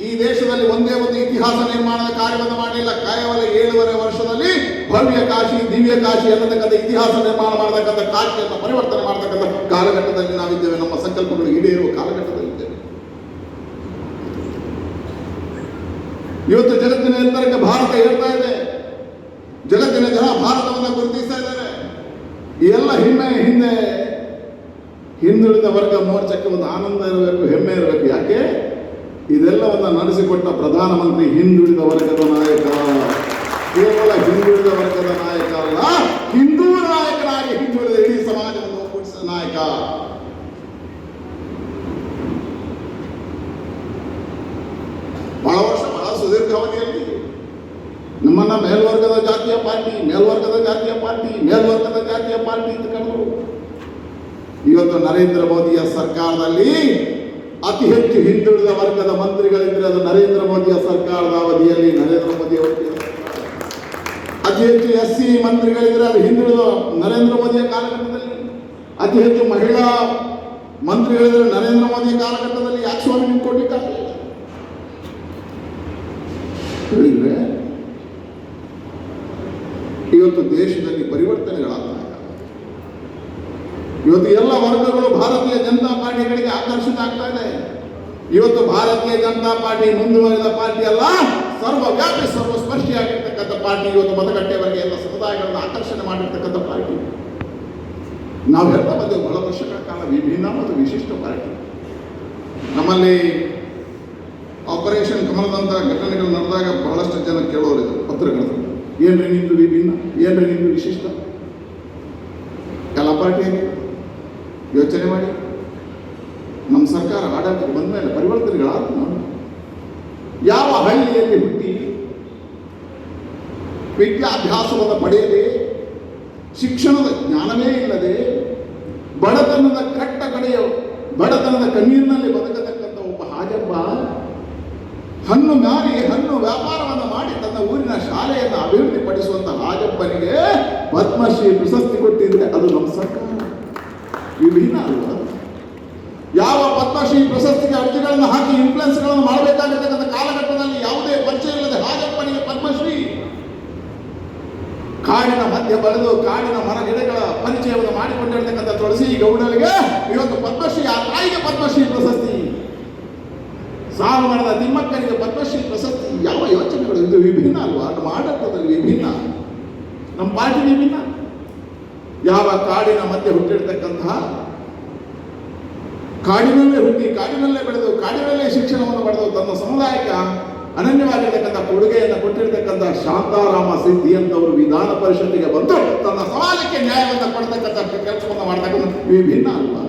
ಈ ದೇಶದಲ್ಲಿ ಒಂದೇ ಒಂದು ಇತಿಹಾಸ ನಿರ್ಮಾಣದ ಕಾರ್ಯವನ್ನು ಮಾಡಲಿಲ್ಲ. ಕೇವಲ 7.5 ವರ್ಷದಲ್ಲಿ ಭವ್ಯ ಕಾಶಿ, ದಿವ್ಯ ಕಾಶಿ ಅನ್ನತಕ್ಕಂಥ ಇತಿಹಾಸ ನಿರ್ಮಾಣ ಮಾಡತಕ್ಕಂಥ ಕಾಶಿಯನ್ನು ಪರಿವರ್ತನೆ ಮಾಡತಕ್ಕಂಥ ಕಾಲಘಟ್ಟದಲ್ಲಿ ನಾವಿದ್ದೇವೆ. ನಮ್ಮ ಸಂಕಲ್ಪಗಳು ಈಡೇರುವ ಕಾಲಘಟ್ಟದಲ್ಲಿದ್ದೇವೆ. ಇವತ್ತು ಜಗತ್ತಿನ ಎತ್ತರಕ್ಕೆ ಭಾರತ ಏರ್ತಾ ಇದೆ. ಜಗತ್ತಿನ ಜನ ಭಾರತವನ್ನು ಗುರುತಿಸ್ತಾ ಇದ್ದಾರೆ. ಈ ಎಲ್ಲ ಹಿಂದೆ ಹಿಂದುಳಿದ ವರ್ಗ ಮೋರ್ಚಾಕ್ಕೆ ಒಂದು ಆನಂದ ಇರಬೇಕು, ಹೆಮ್ಮೆ ಇರಬೇಕು. ಯಾಕೆ? ಇದೆಲ್ಲವನ್ನು ನಡೆಸಿಕೊಟ್ಟ ಪ್ರಧಾನಮಂತ್ರಿ ಹಿಂದುಳಿದ ವರ್ಗದ ನಾಯಕ. ಕೇವಲ ಹಿಂದುಳಿದ ವರ್ಗದ ನಾಯಕ ಅಲ್ಲ, ಹಿಂದೂ ನಾಯಕನಾಗಿ ಹಿಂದುಳಿದ ಇಡೀ ಸಮಾಜವನ್ನು ಒಗ್ಗೂಡಿಸಿದ ನಾಯಕ. ಬಹಳ ವರ್ಷ, ಬಹಳ ಸುದೀರ್ಘ ಅವಧಿಯಲ್ಲಿ ನಮ್ಮನ್ನ ಮೇಲ್ವರ್ಗದ ಜಾತಿಯ ಪಾರ್ಟಿ ಅಂತ ಕರೆದರು. ಇವತ್ತು ನರೇಂದ್ರ ಮೋದಿಯ ಸರ್ಕಾರದಲ್ಲಿ ಅತಿ ಹೆಚ್ಚು ಹಿಂದುಳಿದ ವರ್ಗದ ಮಂತ್ರಿಗಳಿದ್ರೆ ಅದು ನರೇಂದ್ರ ಮೋದಿಯ ಸರ್ಕಾರದ ಅವಧಿಯಲ್ಲಿ ನರೇಂದ್ರ ಮೋದಿ ಅವರಿಗೆ. ಅತಿ ಹೆಚ್ಚು SC ಮಂತ್ರಿಗಳಿದ್ರೆ ಅದು ಹಿಂದುಳಿದ ನರೇಂದ್ರ ಮೋದಿಯ ಕಾಲಘಟ್ಟದಲ್ಲಿ. ಅತಿ ಹೆಚ್ಚು ಮಹಿಳಾ ಮಂತ್ರಿಗಳಿದ್ರೆ ನರೇಂದ್ರ ಮೋದಿಯ ಕಾಲಘಟ್ಟದಲ್ಲಿ. ಯಾಕೆ ಸ್ವಾಮಿ ನೀವು ಕೊಡ್ಲಿಕ್ಕಾಗಲಿಲ್ಲ ಹೇಳಿದ್ರೆ ಇವತ್ತು ದೇಶದಲ್ಲಿ ಪರಿವರ್ತನೆಗಳಾಗ್ತವೆ. ಇವತ್ತು ಎಲ್ಲ ವರ್ಗಗಳು ಭಾರತೀಯ ಜನತಾ ಪಾರ್ಟಿ ಕಡೆಗೆ ಆಕರ್ಷಿತ ಆಗ್ತಾ ಇದೆ. ಇವತ್ತು ಭಾರತೀಯ ಜನತಾ ಪಾರ್ಟಿ ಮುಂದುವರಿದ ಪಾರ್ಟಿ ಅಲ್ಲ, ಸರ್ವವ್ಯಾಪಿ ಸರ್ವಸ್ಪರ್ಶಿಯಾಗಿರ್ತಕ್ಕಂಥ ಪಾರ್ಟಿ. ಇವತ್ತು ಮತಗಟ್ಟೆವರೆಗೆ ಎಲ್ಲ ಸಮುದಾಯಗಳನ್ನು ಆಕರ್ಷಣೆ ಮಾಡಿರ್ತಕ್ಕಂಥ ಪಾರ್ಟಿ. ನಾವು ಹೇಳ್ತಾ ಬಂದೆವು ಬಹಳ ವರ್ಷಗಳ ಕಾಲ ವಿಭಿನ್ನ ಮತ್ತು ವಿಶಿಷ್ಟ ಪಾರ್ಟಿ. ನಮ್ಮಲ್ಲಿ ಆಪರೇಷನ್ ಕಮಲದಂತಹ ಘಟನೆಗಳು ನಡೆದಾಗ ಬಹಳಷ್ಟು ಜನ ಕೇಳೋರಿದ್ರು ಪತ್ರಕರ್ತರು, ಏನ್ರಿ ನಿಂದು ವಿಭಿನ್ನ, ಏನ್ರಿ ನಿಂದು ವಿಶಿಷ್ಟ? ಎಲ್ಲ ಪಾರ್ಟಿಯಾಗಿ ಯೋಚನೆ ಮಾಡಿ. ನಮ್ಮ ಸರ್ಕಾರ ಆಡಳಿತಕ್ಕೆ ಬಂದ ಮೇಲೆ ಪರಿವರ್ತನೆಗಳಾದ ನೋಡಿ. ಯಾವ ಹಳ್ಳಿಯಲ್ಲಿ ಹುಟ್ಟಿ ವಿದ್ಯಾಭ್ಯಾಸವನ್ನು ಪಡೆಯದೆ, ಶಿಕ್ಷಣದ ಜ್ಞಾನವೇ ಇಲ್ಲದೆ, ಬಡತನದ ಕಟ್ಟ ಕಡೆಯ ಬಡತನದ ಕಣ್ಣೀರಿನಲ್ಲಿ ಬದುಕತಕ್ಕಂಥ ಒಬ್ಬ ಹಾಜಬ್ಬ ಹಣ್ಣು ವ್ಯಾಪಾರವನ್ನು ಮಾಡಿ ತನ್ನ ಊರಿನ ಶಾಲೆಯನ್ನು ಅಭಿವೃದ್ಧಿಪಡಿಸುವಂತ ಹಾಜಬ್ಬನಿಗೆ ಪದ್ಮಶ್ರೀ ಪ್ರಶಸ್ತಿ ಕೊಟ್ಟಿದ್ರೆ ಅದು ನಮ್ಮ ಸರ್ಕಾರ. ವಿಭಿನ್ನ ಅಲ್ವಾ? ಯಾವ ಪದ್ಮಶ್ರೀ ಪ್ರಶಸ್ತಿಗೆ ಅರ್ಜಿಗಳನ್ನು ಹಾಕಿ ಇನ್ಫ್ಲುಯೆನ್ಸ್ಗಳನ್ನು ಮಾಡಬೇಕಾಗಿರ್ತಕ್ಕಂಥ ಕಾಲಘಟ್ಟದಲ್ಲಿ ಯಾವುದೇ ಪರಿಚಯ ಇಲ್ಲದೆ ಹಾಜಪ್ಪನಿಗೆ ಪದ್ಮಶ್ರೀ. ಕಾಡಿನ ಮಧ್ಯ ಬೆಳೆದು ಕಾಡಿನ ಮರ ಗಿಡಗಳ ಪರಿಚಯವನ್ನು ಮಾಡಿಕೊಂಡಿರ್ತಕ್ಕಂಥ ತುಳಸಿ ಗೌಡರಿಗೆ ಇವತ್ತು ಪದ್ಮಶ್ರೀ, ಆ ತಾಯಿಗೆ ಪದ್ಮಶ್ರೀ ಪ್ರಶಸ್ತಿ. ಸಾಲು ಮರದ ತಿಮ್ಮಕ್ಕನಿಗೆ ಪದ್ಮಶ್ರೀ ಪ್ರಶಸ್ತಿ. ಯಾವ ಯೋಚನೆಗಳು ಇದು? ವಿಭಿನ್ನ ಅಲ್ವಾ? ನಮ್ಮ ಆಡಳಿತದಲ್ಲಿ ವಿಭಿನ್ನ, ನಮ್ಮ ಪಾರ್ಟಿ ವಿಭಿನ್ನ. ಯಾವ ಕಾಡಿನ ಮಧ್ಯೆ ಹುಟ್ಟಿರ್ತಕ್ಕಂತಹ, ಕಾಡಿನಲ್ಲೇ ಹುಟ್ಟಿ, ಕಾಡಿನಲ್ಲೇ ಬೆಳೆದು, ಕಾಡಿನಲ್ಲೇ ಶಿಕ್ಷಣವನ್ನು ಪಡೆದು ತನ್ನ ಸಮುದಾಯಕ್ಕೆ ಅನನ್ಯವಾಗಿರ್ತಕ್ಕಂಥ ಕೊಡುಗೆಯನ್ನು ಕೊಟ್ಟಿರ್ತಕ್ಕಂಥ ಶಾಂತಾರಾಮ ಸಿದ್ಧಿ ಅಂತವರು ವಿಧಾನ ಪರಿಷತ್ತಿಗೆ ಬಂದು ತನ್ನ ಸಮಾಜಕ್ಕೆ ನ್ಯಾಯವನ್ನು ಕೊಡ್ತಕ್ಕಂಥ ಕೆಲಸವನ್ನು ಮಾಡ್ತಕ್ಕಂಥ ವಿಭಿನ್ನ ಅಲ್ವಾ?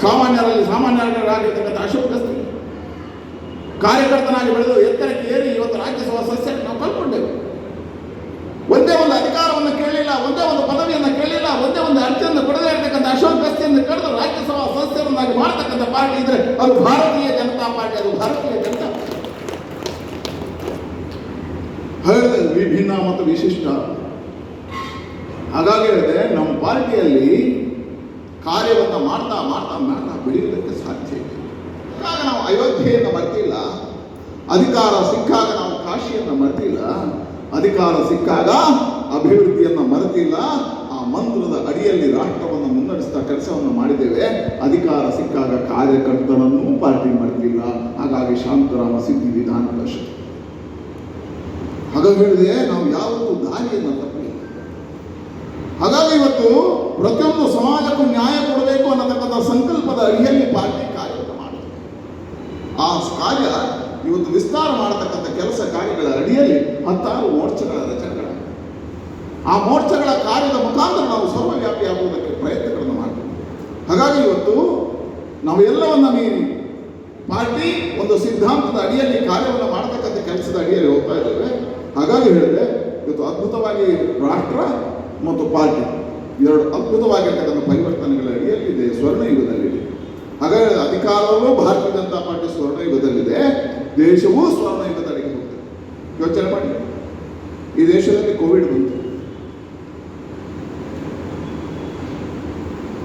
ಸಾಮಾನ್ಯರಾಗಿರ್ತಕ್ಕಂಥ ಅಶೋಕ್ ಗಸ್ತಿ ಕಾರ್ಯಕರ್ತನಾಗಿ ಬೆಳೆದು ಎತ್ತರಕ್ಕೆ ಏರಿ ಇವತ್ತು ರಾಜ್ಯಸಭಾ ಸದಸ್ಯ ನಾವು ಕಲ್ಕೊಂಡೆವು. ಒಂದೇ ಒಂದು ಅಧಿಕಾರವನ್ನು ಕೇಳಿಲ್ಲ, ಒಂದೇ ಒಂದು ಪದವಿಯನ್ನು ಕೇಳಿಲ್ಲ, ಒಂದೇ ಒಂದು ಅರ್ಜಿಯನ್ನು ಕೊಡದೇ ಇರತಕ್ಕಂಥ ಅಶೋಕ್ ಗಸ್ತಿಯನ್ನು ಕರೆದು ರಾಜ್ಯಸಭಾ ಸದಸ್ಯರನ್ನಾಗಿ ಮಾಡತಕ್ಕಂಥ ಪಾರ್ಟಿ ಇದ್ರೆ ಅದು ಭಾರತೀಯ ಜನತಾ ಪಾರ್ಟಿ, ಅದು ಭಾರತೀಯ ಜನತಾ ಹೇಳಿದೆ ವಿಭಿನ್ನ ಮತ್ತು ವಿಶಿಷ್ಟ. ಹಾಗಾಗಿ ಹೇಳಿದೆ ನಮ್ಮ ಪಾರ್ಟಿಯಲ್ಲಿ ಕಾರ್ಯವನ್ನು ಮಾಡ್ತಾ ಮಾಡ್ತಾ ಮಾಡ್ತಾ ಬೆಳೆಯುವುದಕ್ಕೆ ಸಾಧ್ಯ ಇದೆ. ಆಗ ನಾವು ಅಯೋಧ್ಯೆಯನ್ನು ಮರೆತಿಲ್ಲ, ಅಧಿಕಾರ ಸಿಕ್ಕಾಗ ನಾವು ಕಾಶಿಯನ್ನು ಮರೆತಿಲ್ಲ, ಅಧಿಕಾರ ಸಿಕ್ಕಾಗ ಅಭಿವೃದ್ಧಿಯನ್ನು ಮರೆತಿಲ್ಲ. ಆ ಮಂತ್ರದ ಅಡಿಯಲ್ಲಿ ರಾಷ್ಟ್ರವನ್ನು ಮುನ್ನಡೆಸ್ತಾ ಕೆಲಸವನ್ನು ಮಾಡಿದ್ದೇವೆ. ಅಧಿಕಾರ ಸಿಕ್ಕಾಗ ಕಾರ್ಯಕರ್ತರನ್ನೂ ಪಾರ್ಟಿ ಮರೆತಿಲ್ಲ. ಹಾಗಾಗಿ ಶಾಂತರಾಮ ಸಿದ್ಧಿ ವಿಧಾನ ಪರಿಷತ್. ಹಾಗಾಗಿ ಹೇಳಿದೆ ನಾವು ಯಾವತ್ತೂ ದಾರಿಯನ್ನು ತಪ್ಪಿಲ್ಲ. ಹಾಗಾಗಿ ಇವತ್ತು ಪ್ರತಿಯೊಂದು ಸಮಾಜಕ್ಕೂ ನ್ಯಾಯ ಕೊಡಬೇಕು ಅನ್ನತಕ್ಕಂಥ ಸಂಕಲ್ಪದ ಅಡಿಯಲ್ಲಿ ಪಾರ್ಟಿ ಕಾರ್ಯವನ್ನು ಮಾಡುತ್ತೆ. ಆ ಕಾರ್ಯ ಇವತ್ತು ವಿಸ್ತಾರ ಮಾಡತಕ್ಕಂಥ ಕೆಲಸ ಕಾರ್ಯಗಳ ಅಡಿಯಲ್ಲಿ 10 ಮೋರ್ಚಾಗಳ ರಚನೆಗಳ, ಆ ಮೋರ್ಚಾಗಳ ಕಾರ್ಯದ ಮುಖಾಂತರ ನಾವು ಸರ್ವವ್ಯಾಪಿ ಆಗುವುದಕ್ಕೆ ಪ್ರಯತ್ನಗಳನ್ನು ಮಾಡ್ತೀವಿ. ಹಾಗಾಗಿ ಇವತ್ತು ನಾವು ಎಲ್ಲವನ್ನ ಮೀರಿ ಪಾರ್ಟಿ ಒಂದು ಸಿದ್ಧಾಂತದ ಅಡಿಯಲ್ಲಿ ಕಾರ್ಯವನ್ನು ಮಾಡತಕ್ಕಂಥ ಕೆಲಸದ ಅಡಿಯಲ್ಲಿ ಹೋಗ್ತಾ ಇದ್ದೇವೆ. ಹಾಗಾಗಿ ಹೇಳಿದೆ ಇವತ್ತು ಅದ್ಭುತವಾಗಿ ರಾಷ್ಟ್ರ ಮತ್ತು ಪಾರ್ಟಿ ಎರಡು ಅದ್ಭುತವಾಗಿರ್ತಕ್ಕಂಥ ಪರಿವರ್ತನೆಗಳ ಅಡಿಯಲ್ಲಿದೆ, ಸ್ವರ್ಣಯುಗದಲ್ಲಿದೆ. ಹಾಗಾಗಿ ಅಧಿಕಾರವೂ ಭಾರತೀಯ ಜನತಾ ಪಾರ್ಟಿ ಸ್ವರ್ಣಯುಗದಲ್ಲಿದೆ, ದೇಶವೂ ಸ್ವರ್ಣಯುಗದ ಅಡಿಗೆ ಹೋಗ್ತದೆ. ಯೋಚನೆ ಮಾಡಿ, ಈ ದೇಶದಲ್ಲಿ ಕೋವಿಡ್ ಬಂತು,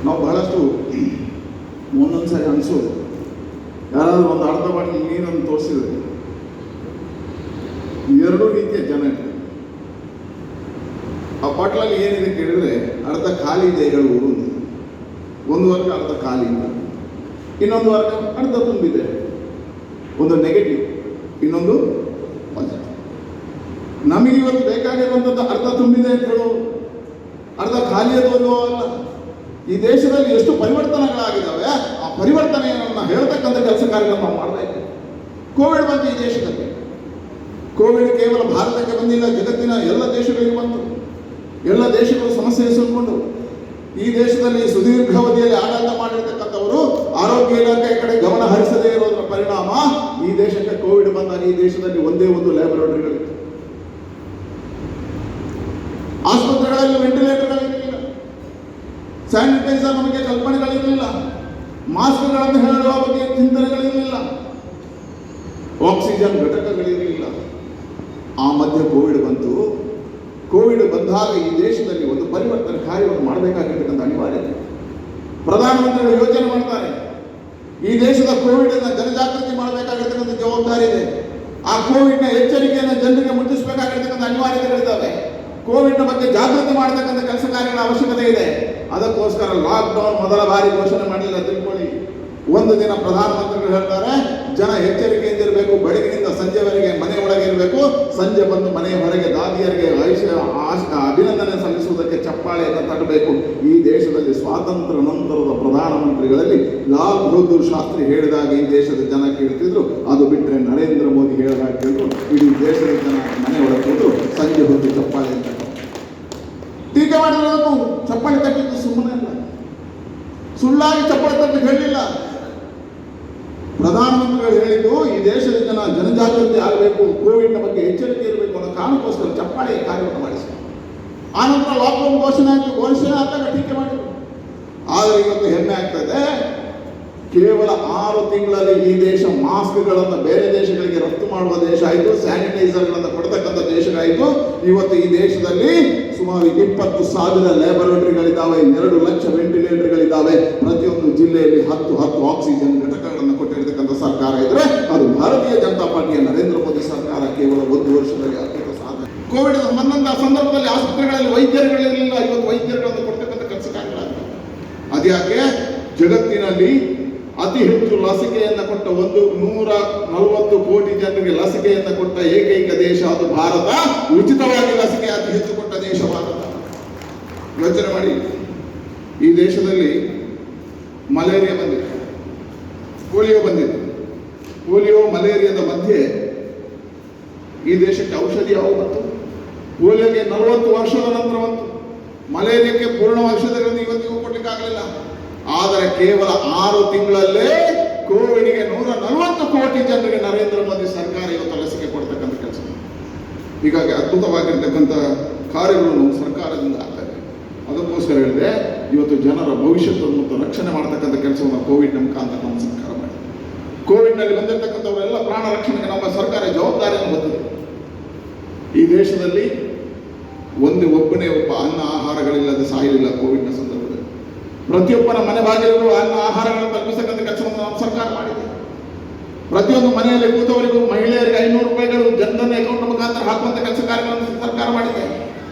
ನಾವು ಬಹಳಷ್ಟು ಒಂದೊಂದ್ಸರಿ ಅನಿಸೋದು, ಯಾರಾದ್ರೂ ಒಂದು ಅರ್ಧ ಬಾಟಲ್ ನೀರನ್ನು ತೋರಿಸಿದ್ರೆ 2 ರೀತಿಯ ಜನ ಇರ್ತಾರೆ. ಆ ಬಾಟ್ಲಲ್ಲಿ ಏನಿದೆ ಕೇಳಿದ್ರೆ ಅರ್ಧ ಖಾಲಿ ಇದೆ ಹೇಳುವುದು, ಒಂದು ವರ್ಗ ಅರ್ಧ ಖಾಲಿ ಇಲ್ಲ, ಇನ್ನೊಂದು ವರ್ಗ ಅರ್ಧ ತುಂಬಿದೆ. ಒಂದು ನೆಗೆಟಿವ್, ಇನ್ನೊಂದು ಪಾಸಿಟಿವ್. ನಮಗೆ ಇವತ್ತು ಬೇಕಾಗಿರುವಂಥದ್ದು ಅರ್ಧ ತುಂಬಿದೆ ಅಂತ ಹೇಳೋ, ಅರ್ಧ ಖಾಲಿ ಅದು ಅಲ್ಲ. ಈ ದೇಶದಲ್ಲಿ ಎಷ್ಟು ಪರಿವರ್ತನೆಗಳಾಗಿದ್ದಾವೆ, ಆ ಪರಿವರ್ತನೆಯನ್ನು ಹೇಳ್ತಕ್ಕಂಥ ಕೆಲಸ ಕಾರ್ಯಗಳನ್ನು ನಾವು ಮಾಡ್ತಾ ಇದ್ದೇವೆ. ಕೋವಿಡ್ ಬಂತು ಈ ದೇಶದಲ್ಲಿ. ಕೋವಿಡ್ ಕೇವಲ ಭಾರತಕ್ಕೆ ಬಂದಿಲ್ಲ, ಜಗತ್ತಿನ ಎಲ್ಲ ದೇಶಗಳಿಗೆ ಬಂತು. ಎಲ್ಲ ದೇಶಗಳು ಸಮಸ್ಯೆ ಎದುರಿಸಿಕೊಂಡು ಈ ದೇಶದಲ್ಲಿ ಸುದೀರ್ಘಾವಧಿಯಲ್ಲಿ ಆಡಳಿತ ಮಾಡಿರ್ತಕ್ಕಂಥವರು ಆರೋಗ್ಯ ಇಲಾಖೆ ಕಡೆ ಗಮನ ಹರಿಸದೇ ಇರೋದರ ಪರಿಣಾಮ ಈ ದೇಶಕ್ಕೆ ಕೋವಿಡ್ ಬಂದಾಗ ಈ ದೇಶದಲ್ಲಿ ಒಂದೇ ಒಂದು ಲ್ಯಾಬೊರೇಟರಿಗಳಿತ್ತು. ಆಸ್ಪತ್ರೆಗಳಲ್ಲಿ ವೆಂಟಿಲೇಟರ್ಗಳಿರಲಿಲ್ಲ, ಸ್ಯಾನಿಟೈಸರ್ ನಮಗೆ ಕಲ್ಪನೆಗಳಿರಲಿಲ್ಲ, ಮಾಸ್ಕ್ಗಳನ್ನು ಹೇಳುವ ಬಗ್ಗೆ ಚಿಂತನೆಗಳಿರಲಿಲ್ಲ, ಆಕ್ಸಿಜನ್ ಘಟಕಗಳಿರಲಿಲ್ಲ. ಆ ಮಧ್ಯೆ ಕೋವಿಡ್ ಬಂತು. ಕೋವಿಡ್ ಬಂದಾಗ ಈ ದೇಶದಲ್ಲಿ ಒಂದು ಪರಿವರ್ತನೆ ಕಾರ್ಯವನ್ನು ಮಾಡಬೇಕಾಗಿರ್ತಕ್ಕಂಥ ಅನಿವಾರ್ಯತೆ. ಪ್ರಧಾನಮಂತ್ರಿಗಳು ಯೋಚನೆ ಮಾಡ್ತಾರೆ, ಈ ದೇಶದ ಕೋವಿಡ್ ಅನ್ನು ಜನಜಾಗೃತಿ ಮಾಡಬೇಕಾಗಿರ್ತಕ್ಕಂಥ ಜವಾಬ್ದಾರಿ ಇದೆ. ಆ ಕೋವಿಡ್ನ ಎಚ್ಚರಿಕೆಯನ್ನು ಜನರಿಗೆ ಮುಟ್ಟಿಸಬೇಕಾಗಿರ್ತಕ್ಕಂಥ ಅನಿವಾರ್ಯತೆಗಳಿದ್ದಾವೆ. ಕೋವಿಡ್ನ ಬಗ್ಗೆ ಜಾಗೃತಿ ಮಾಡತಕ್ಕಂಥ ಕೆಲಸ ಕಾರ್ಯಗಳ ಅವಶ್ಯಕತೆ ಇದೆ. ಅದಕ್ಕೋಸ್ಕರ ಲಾಕ್ಡೌನ್ ಮೊದಲ ಬಾರಿ ಘೋಷಣೆ ಮಾಡಲಿಲ್ಲ, ತಿಳ್ಕೊಳ್ಳಿ. ಒಂದು ದಿನ ಪ್ರಧಾನಮಂತ್ರಿಗಳು ಹೇಳ್ತಾರೆ, ಜನ ಎಚ್ಚರಿಕೆಯಿಂದ ಇರಬೇಕು, ಬೆಳಗಿನಿಂದ ಸಂಜೆವರೆಗೆ ಮನೆ ಒಳಗೆ ಇರಬೇಕು, ಸಂಜೆ ಬಂದು ಮನೆ ಹೊರಗೆ ದಾದಿಯರಿಗೆ ಅಭಿನಂದನೆ ಸಲ್ಲಿಸುವುದಕ್ಕೆ ಚಪ್ಪಾಳೆಯನ್ನು ತಟ್ಟಬೇಕು. ಈ ದೇಶದಲ್ಲಿ ಸ್ವಾತಂತ್ರ್ಯ ನಂತರದ ಪ್ರಧಾನಮಂತ್ರಿಗಳಲ್ಲಿ ಲಾಲ್ ಬಹದ್ದೂರ್ ಶಾಸ್ತ್ರಿ ಹೇಳಿದಾಗ ಈ ದೇಶದ ಜನ ಕೇಳ್ತಿದ್ರು, ಅದು ಬಿಟ್ಟರೆ ನರೇಂದ್ರ ಮೋದಿ ಹೇಳಿದಾಗ ಕೇಳಿದ್ರು, ಇಡೀ ದೇಶದ ಜನ ಮನೆ ಒಳಗೆ ಕೂತು ಸಂಜೆ ಹೊತ್ತು ಚಪ್ಪಾಳೆ ಅಂತ ಟೀಕೆ ಮಾಡಿರೋದಕ್ಕೂ ಚಪ್ಪಾಳೆ ತಟ್ಟಿದ್ದು ಸುಮ್ಮನೆ ಅಲ್ಲ, ಸುಳ್ಳಾಗಿ ಆಗಬೇಕು, ಕೋವಿಡ್ನ ಬಗ್ಗೆ ಎಚ್ಚರಿಕೆ ಇರಬೇಕು ಅನ್ನೋ ಕಾರಣಕ್ಕೋಸ್ಕರ ಚಪ್ಪಾಳೆ ಕಾರ್ಯವನ್ನು ಮಾಡಿಸಿದರು. ಆನಂತರ ಲಾಕ್ಡೌನ್ ಘೋಷಣೆ ಆದಾಗ ಟೀಕೆ ಮಾಡಿದರು. ಆದರೆ ಇವತ್ತು ಹೆಮ್ಮೆ ಆಗ್ತದೆ, ಕೇವಲ 6 ತಿಂಗಳಲ್ಲಿ ಈ ದೇಶ ಮಾಸ್ಕ್ಗಳನ್ನು ಬೇರೆ ದೇಶಗಳಿಗೆ ರಫ್ತು ಮಾಡುವ ದೇಶ ಆಯಿತು, ಸ್ಯಾನಿಟೈಸರ್ಗಳನ್ನು ಕೊಡ್ತಕ್ಕಂಥ ದೇಶ ಆಯಿತು. ಇವತ್ತು ಈ ದೇಶದಲ್ಲಿ ಸುಮಾರು 20,000 ಲ್ಯಾಬೊರೇಟರಿಗಳಿದ್ದಾವೆ, 2 ಲಕ್ಷ ವೆಂಟಿಲೇಟರ್ಗಳಿದ್ದಾವೆ. ಪ್ರತಿಯೊಂದು ಜಿಲ್ಲೆಯಲ್ಲಿ 10 ಆಕ್ಸಿಜನ್ ಘಟಕಗಳನ್ನು ಕೊಟ್ಟಿರತಕ್ಕಂಥ ಸರ್ಕಾರ ಇದ್ರೆ ಅದು ಭಾರತೀಯ ಜನತಾ ಪಾರ್ಟಿಯ ನರೇಂದ್ರ ಮೋದಿ ಸರ್ಕಾರ ಕೇವಲ 1 ವರ್ಷದಲ್ಲಿ ಅದ್ಭುತ ಸಾಧನೆ. ಕೋವಿಡ್ ಸಂದರ್ಭದಲ್ಲಿ ಆಸ್ಪತ್ರೆಗಳಲ್ಲಿ ವೈದ್ಯರುಗಳಿರಲಿಲ್ಲ, ಇವತ್ತು ವೈದ್ಯರುಗಳನ್ನು ಕೊಡ್ತಕ್ಕಂಥ ಕೆಲಸ ಕಾರ್ಯಗಳಾಗ್ತವೆ. ಅದ್ಯಾಕೆ? ಜಗತ್ತಿನಲ್ಲಿ ಅತಿ ಹೆಚ್ಚು ಲಸಿಕೆಯನ್ನು ಕೊಟ್ಟ 140 ಕೋಟಿ ಜನರಿಗೆ ಲಸಿಕೆಯನ್ನು ಕೊಟ್ಟ ಏಕೈಕ ದೇಶ ಅದು ಭಾರತ. ಉಚಿತವಾಗಿ ಲಸಿಕೆ ಅತಿ ಹೆಚ್ಚು ಕೊಟ್ಟ ದೇಶ ಭಾರತ. ಯೋಚನೆ ಮಾಡಿ, ಈ ದೇಶದಲ್ಲಿ ಮಲೇರಿಯಾ ಬಂದಿತ್ತು, ಪೋಲಿಯೋ ಬಂದಿತ್ತು. ಪೋಲಿಯೋ ಮಲೇರಿಯಾದ ಮಧ್ಯೆ ಈ ದೇಶಕ್ಕೆ ಔಷಧಿ ಯಾವಾಗ ಬಂತು? ಪೋಲಿಯೋಗೆ 40 ವರ್ಷದ ನಂತರ ಬಂತು. ಮಲೇರಿಯಾಕ್ಕೆ ಪೂರ್ಣ ಔಷಧಗಳನ್ನು ಇವತ್ತಿಗೂ ಕೊಡ್ಲಿಕ್ಕಾಗಲಿಲ್ಲ. ಆದರೆ ಕೇವಲ 6 ತಿಂಗಳಲ್ಲೇ ಕೋವಿಡ್ಗೆ 140 ಕೋಟಿ ಜನರಿಗೆ ನರೇಂದ್ರ ಮೋದಿ ಸರ್ಕಾರ ಇವತ್ತು ಲಸಿಕೆ ಕೊಡ್ತಕ್ಕಂಥ ಕೆಲಸ. ಹೀಗಾಗಿ ಅದ್ಭುತವಾಗಿರ್ತಕ್ಕಂಥ ಕಾರ್ಯಗಳು ನಮ್ಮ ಸರ್ಕಾರದಿಂದ ಆಗ್ತದೆ. ಅದಕ್ಕೋಸ್ಕರ ಹೇಳಿದೆ, ಇವತ್ತು ಜನರ ಭವಿಷ್ಯವನ್ನು ಮತ್ತು ರಕ್ಷಣೆ ಮಾಡ್ತಕ್ಕಂಥ ಕೆಲಸವನ್ನು ಕೋವಿಡ್ ಮುಖಾಂತರ ನಮ್ಮ ಸರ್ಕಾರ ಮಾಡಿದೆ. ಕೋವಿಡ್ನಲ್ಲಿ ಬಂದಿರತಕ್ಕಂಥವರೆಲ್ಲ ಪ್ರಾಣ ರಕ್ಷಣೆಗೆ ನಮ್ಮ ಸರ್ಕಾರ ಜವಾಬ್ದಾರಿಯನ್ನು ಹೊತ್ತಿದೆ. ಈ ದೇಶದಲ್ಲಿ ಒಬ್ಬನೇ ಒಬ್ಬ ಅನ್ನ ಆಹಾರಗಳಿಲ್ಲದೆ ಸಾಯಲಿಲ್ಲ. ಕೋವಿಡ್ನ ಸಂದರ್ಭದಲ್ಲಿ ಪ್ರತಿಯೊಬ್ಬನ ಮನೆ ಬಾಗಿಲಿಗೂ ಅನ್ನ ಆಹಾರಗಳನ್ನು ತಲುಪಿಸತಕ್ಕಂಥ ಕೆಲಸವನ್ನು ನಮ್ಮ ಸರ್ಕಾರ ಮಾಡಿದೆ. ಪ್ರತಿಯೊಂದು ಮನೆಯಲ್ಲಿ ಕೂತವರಿಗೂ ಮಹಿಳೆಯರಿಗೆ 500 ರೂಪಾಯಿಗಳು ಜನಧನ್ ಅಕೌಂಟ್ ಮುಖಾಂತರ ಹಾಕುವಂಥ ಕೆಲಸ ಕಾರ್ಯಗಳನ್ನು ಸರ್ಕಾರ ಮಾಡಿದೆ.